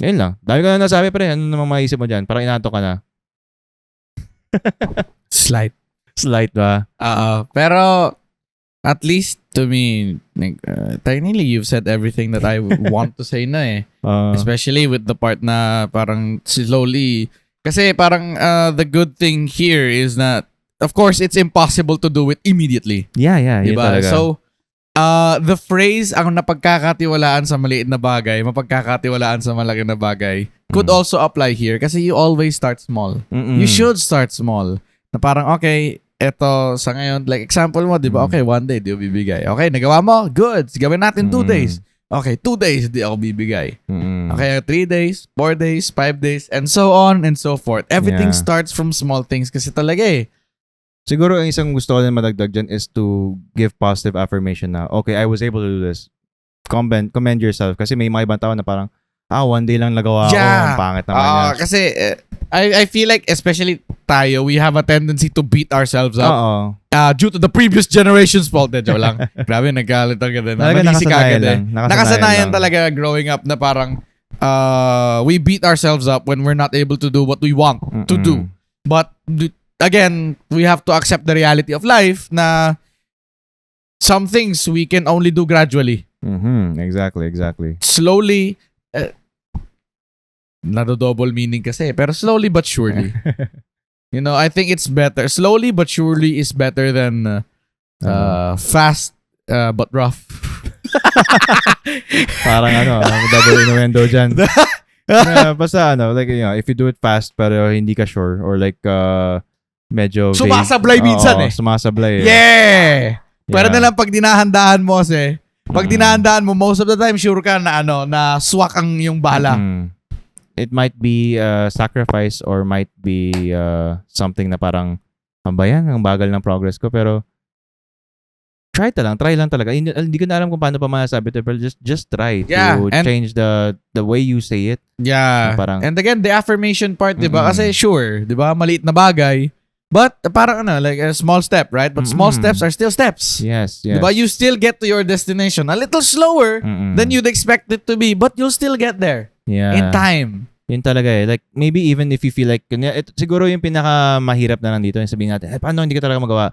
Ngayon lang. Dahil ko na nasabi pa rin, ano namang maisip mo dyan? Parang inaantok ka na. Slight ba? Pero at least to me, technically you've said everything that I want to say na eh. Especially with the part na parang slowly. Kasi parang the good thing here is that, of course, it's impossible to do it immediately. Yeah. Diba? So, the phrase, ang napagkakatiwalaan sa maliit na bagay, mapagkakatiwalaan sa malaki na bagay, could also apply here kasi you always start small. You should start small. Na parang, okay, eto sa ngayon, like example mo, di ba? Okay, 1 day, di ako bibigay. Okay, nagawa mo? Good. Gawin natin 2 days. Okay, 2 days, di ako bibigay. Okay, 3 days, 4 days, 5 days, and so on and so forth. Everything starts from small things kasi talaga eh. Siguro ang isang gusto ko din madagdag dyan is to give positive affirmation na, okay, I was able to do this. Commend yourself. Kasi may mga ibang tao na parang, 1 day lang nagawa ko. Ang pangit naman niya. Kasi I feel like, especially tayo, we have a tendency to beat ourselves up. Due to the previous generation's fault. Joke lang. Grabe, nagkalit ang ganda. Nakasanayan talaga growing up na parang we beat ourselves up when we're not able to do what we want to do. But again, we have to accept the reality of life na some things we can only do gradually. Exactly. Slowly, nado-double meaning kasi, pero slowly but surely. You know, I think it's better. Slowly but surely is better than fast but rough. Parang double innuendo dyan. Basta like, if you do it fast pero hindi ka sure or like medyo vague. Sumasablay minsan eh. Sumasablay. Yeah! Pero na lang pag dinahandaan mo kasi, pag dinahandaan mo, most of the time sure ka na na swak ang yung bala. It might be sacrifice or might be something na parang ang bagal ng progress ko pero try lang talaga. Hindi ko na alam kung paano pa masasabi ito pero just try to change the way you say it. Yeah. Parang, and again, the affirmation part, di ba? Kasi sure, di ba? Maliit na bagay. But parang like a small step, right? But small steps are still steps. Yes. Di ba? You still get to your destination a little slower than you'd expect it to be, but you'll still get there. Yeah. In time. Yun talaga eh. Like, maybe even if you feel like, siguro yung pinaka mahirap na lang dito, yung sabihin natin, paano hindi ka talaga magawa?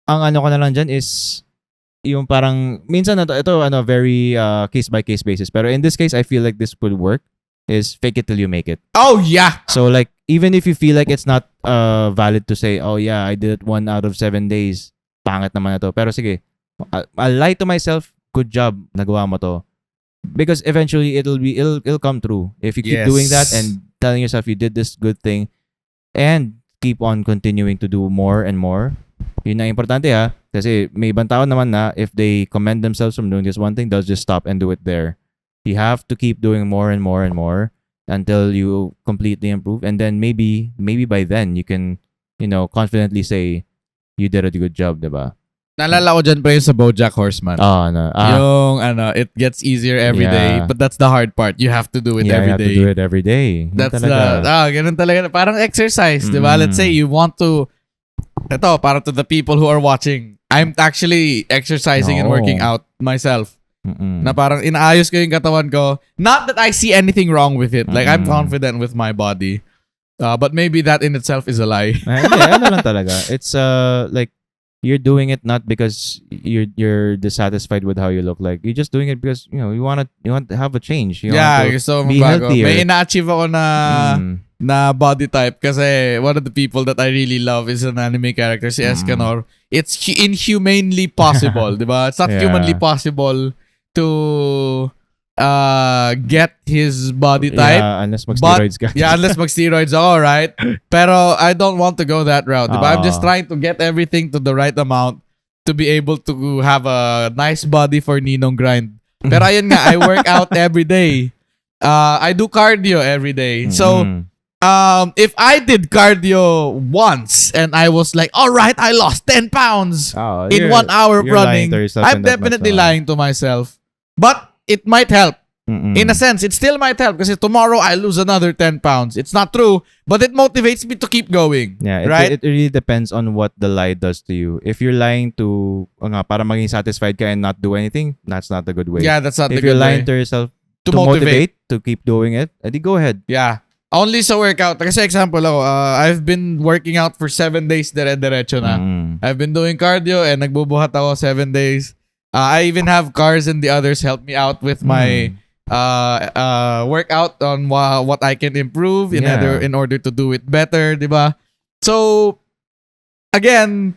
Ang ko na lang dyan is, yung parang, minsan ito very case by case basis. Pero in this case, I feel like this could work, is fake it till you make it. Oh, yeah! So like, even if you feel like it's not valid to say, oh yeah, I did it 1 out of 7 days, pangit naman na to. Pero sige, I'll lie to myself, good job, nagawa mo to. Because eventually it'll come true if you keep doing that and telling yourself you did this good thing and keep on continuing to do more and more. Yun ang importante kasi may ibang tao naman na if they commend themselves from doing this one thing, they'll just stop and do it there. You have to keep doing more and more and more until you completely improve, and then maybe by then you can confidently say you did a good job, diba? Naalala ko dyan pa yun sa BoJack Horseman. Yung it gets easier every day, but that's the hard part. You have to do it every day. You have to do it every day. That's ganun talaga. Parang exercise, di ba? Let's say you want to, para to the people who are watching, I'm actually exercising and working out myself. Na parang inaayos ko yung katawan ko. Not that I see anything wrong with it. Like, I'm confident with my body. But maybe that in itself is a lie. Ano lang talaga. It's like, you're doing it not because you're dissatisfied with how you look like. You're just doing it because you want to have a change. You want to gusto mo be healthier. May ina-achieve ako na body type kasi one of the people that I really love is an anime character, si Escanor. It's inhumanely possible, di ba? It's not humanly possible to get his body type. Yeah, unless mag-steroids ka. Unless mag-steroids ako, right? Pero I don't want to go that route. Diba? I'm just trying to get everything to the right amount to be able to have a nice body for Ninong grind. Pero ayun nga, I work out every day. I do cardio every day. So, Mhm. if I did cardio once and I was like, all right, I lost 10 pounds Oh, in 1 hour of you're lying running, to yourself I'm in that much definitely naman. lying to myself. But it might help. Mm-mm. In a sense, it still might help kasi tomorrow I lose another 10 pounds. It's not true, but it motivates me to keep going. Yeah, right? It really depends on what the lie does to you. If you're lying to para maging satisfied ka and not do anything, that's not a good way. Yeah, that's not If the you're good lying way. to yourself To to motivate. motivate to keep doing it, edi go ahead. Yeah. Only sa workout. Kasi example ako, I've been working out for 7 days dire-diretso na. Mm. I've been doing cardio and nagbubuhat ako 7 days. I even have cars and the others help me out with my workout on what I can improve in order to do it better, di ba? So, again,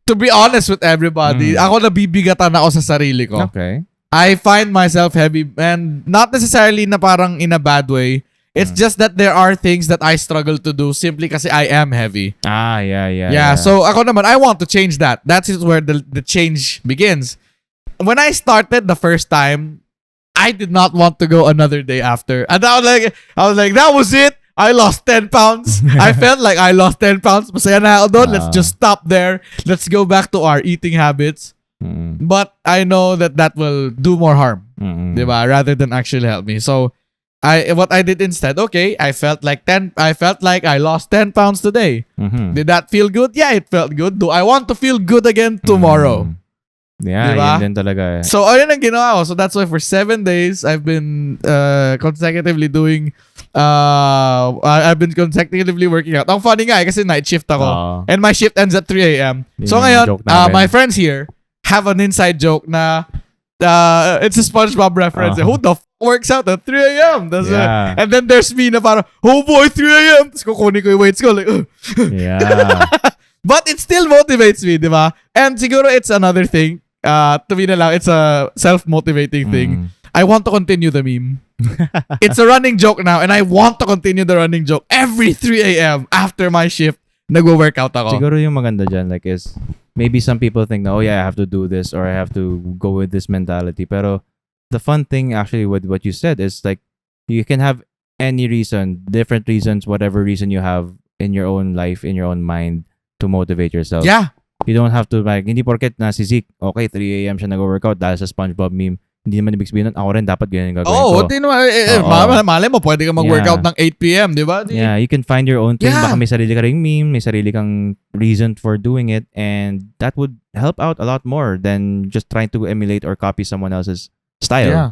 to be honest with everybody, ako nabibigatan ako sa sarili ko. Okay. I find myself heavy and not necessarily na parang in a bad way. It's just that there are things that I struggle to do simply kasi I am heavy. Yeah. So ako naman, I want to change that. That's where the change begins. When I started the first time, I did not want to go another day after. And I was like, that was it. I lost 10 pounds. I felt like I lost 10 pounds. Masaya na ako doon. Let's just stop there. Let's go back to our eating habits. But I know that will do more harm. Diba? Rather than actually help me. So, what I did instead, okay, I felt like I lost 10 pounds today. Did that feel good? Yeah, it felt good. Do I want to feel good again tomorrow? Yeah, diba? Yun din talaga. So, ayun ang ginawa ko. So, that's why for 7 days, I've been consecutively doing, I've been consecutively working out. Ang funny nga kasi night shift ako. And my shift ends at 3 a.m. So, ngayon, my friends here have an inside joke na, it's a SpongeBob reference. Who the works out at 3 a.m.? And then there's me na parang, oh boy, 3 a.m. Tapos kukunin ko yung weights ko. Like, Yeah. But it still motivates me, di ba? And siguro it's another thing. To me na lang, it's a self-motivating thing. I want to continue the meme. It's a running joke now and I want to continue the running joke every 3 a.m. after my shift. Nagwo-workout ako. Siguro yung maganda dyan, like, is maybe some people think na, oh yeah, I have to do this or I have to go with this mentality. Pero the fun thing actually with what you said is like, you can have any reason, different reasons, whatever reason you have in your own life, in your own mind to motivate yourself. Yeah. You don't have to, like, hindi porket na si Zeke, okay, 3 a.m. siya nag-workout dahil sa SpongeBob meme. Hindi naman ibig sabihin nun, ako rin dapat ganyan yung gagawin ko. Hindi naman. Malay mo, pwede ka mag-workout ng 8 p.m., di ba? Yeah, you can find your own thing. Yeah. Baka may sarili ka ring meme, may sarili kang reason for doing it, and that would help out a lot more than just trying to emulate or copy someone else's style. Yeah.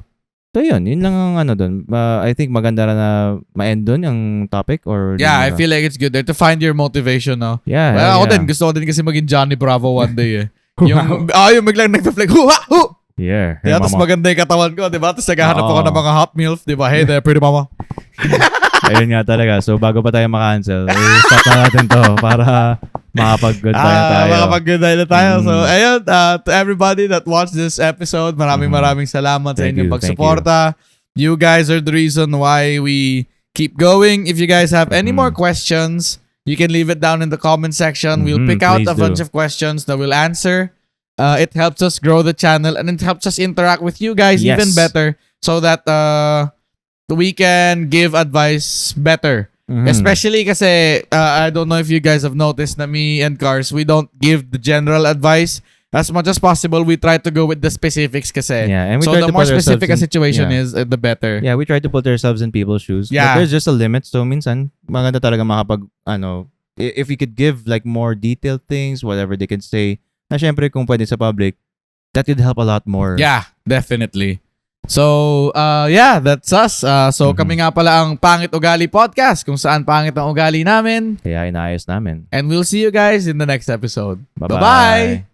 So yun lang ang ano dun. I think maganda na ma-end dun yung topic or... Yeah, I feel like it's good there to find your motivation, no? Yeah. Well, ako din, gusto ko din kasi maging Johnny Bravo one day eh. yung biglang nagpa-flex, hu-ha-hu! Yeah. Hey, tapos maganda yung katawan ko, di ba? Tapos naghahanap ako ng mga hot meals, di ba? Hey there, pretty mama. Ayun nga talaga. So, bago pa tayo maka-cancel, stop na natin to para makapag-goodbye na tayo. Makapag-goodbye na tayo. So, ayun, to everybody that watched this episode, maraming salamat sa inyong pagsuporta. You guys are the reason why we keep going. If you guys have any more questions, you can leave it down in the comment section. We'll pick out a bunch of questions that we'll answer. It helps us grow the channel and it helps us interact with you guys even better so that we can give advice better. Especially kasi I don't know if you guys have noticed na me and Cars, we don't give the general advice. As much as possible, we try to go with the specifics kasi. Yeah, and we so try the to more put specific a ourselves situation is, the better. Yeah, we try to put ourselves in people's shoes. Yeah. But there's just a limit. So minsan, maganda talaga makapag, if we could give like more detailed things, whatever they could say, na syempre kung pwede sa public, that could help a lot more. Yeah, definitely. So, that's us. So, kami nga pala ang Pangit Ugali Podcast, kung saan pangit ang ugali namin. Kaya inaayos namin. And we'll see you guys in the next episode. Bye-bye. Bye-bye!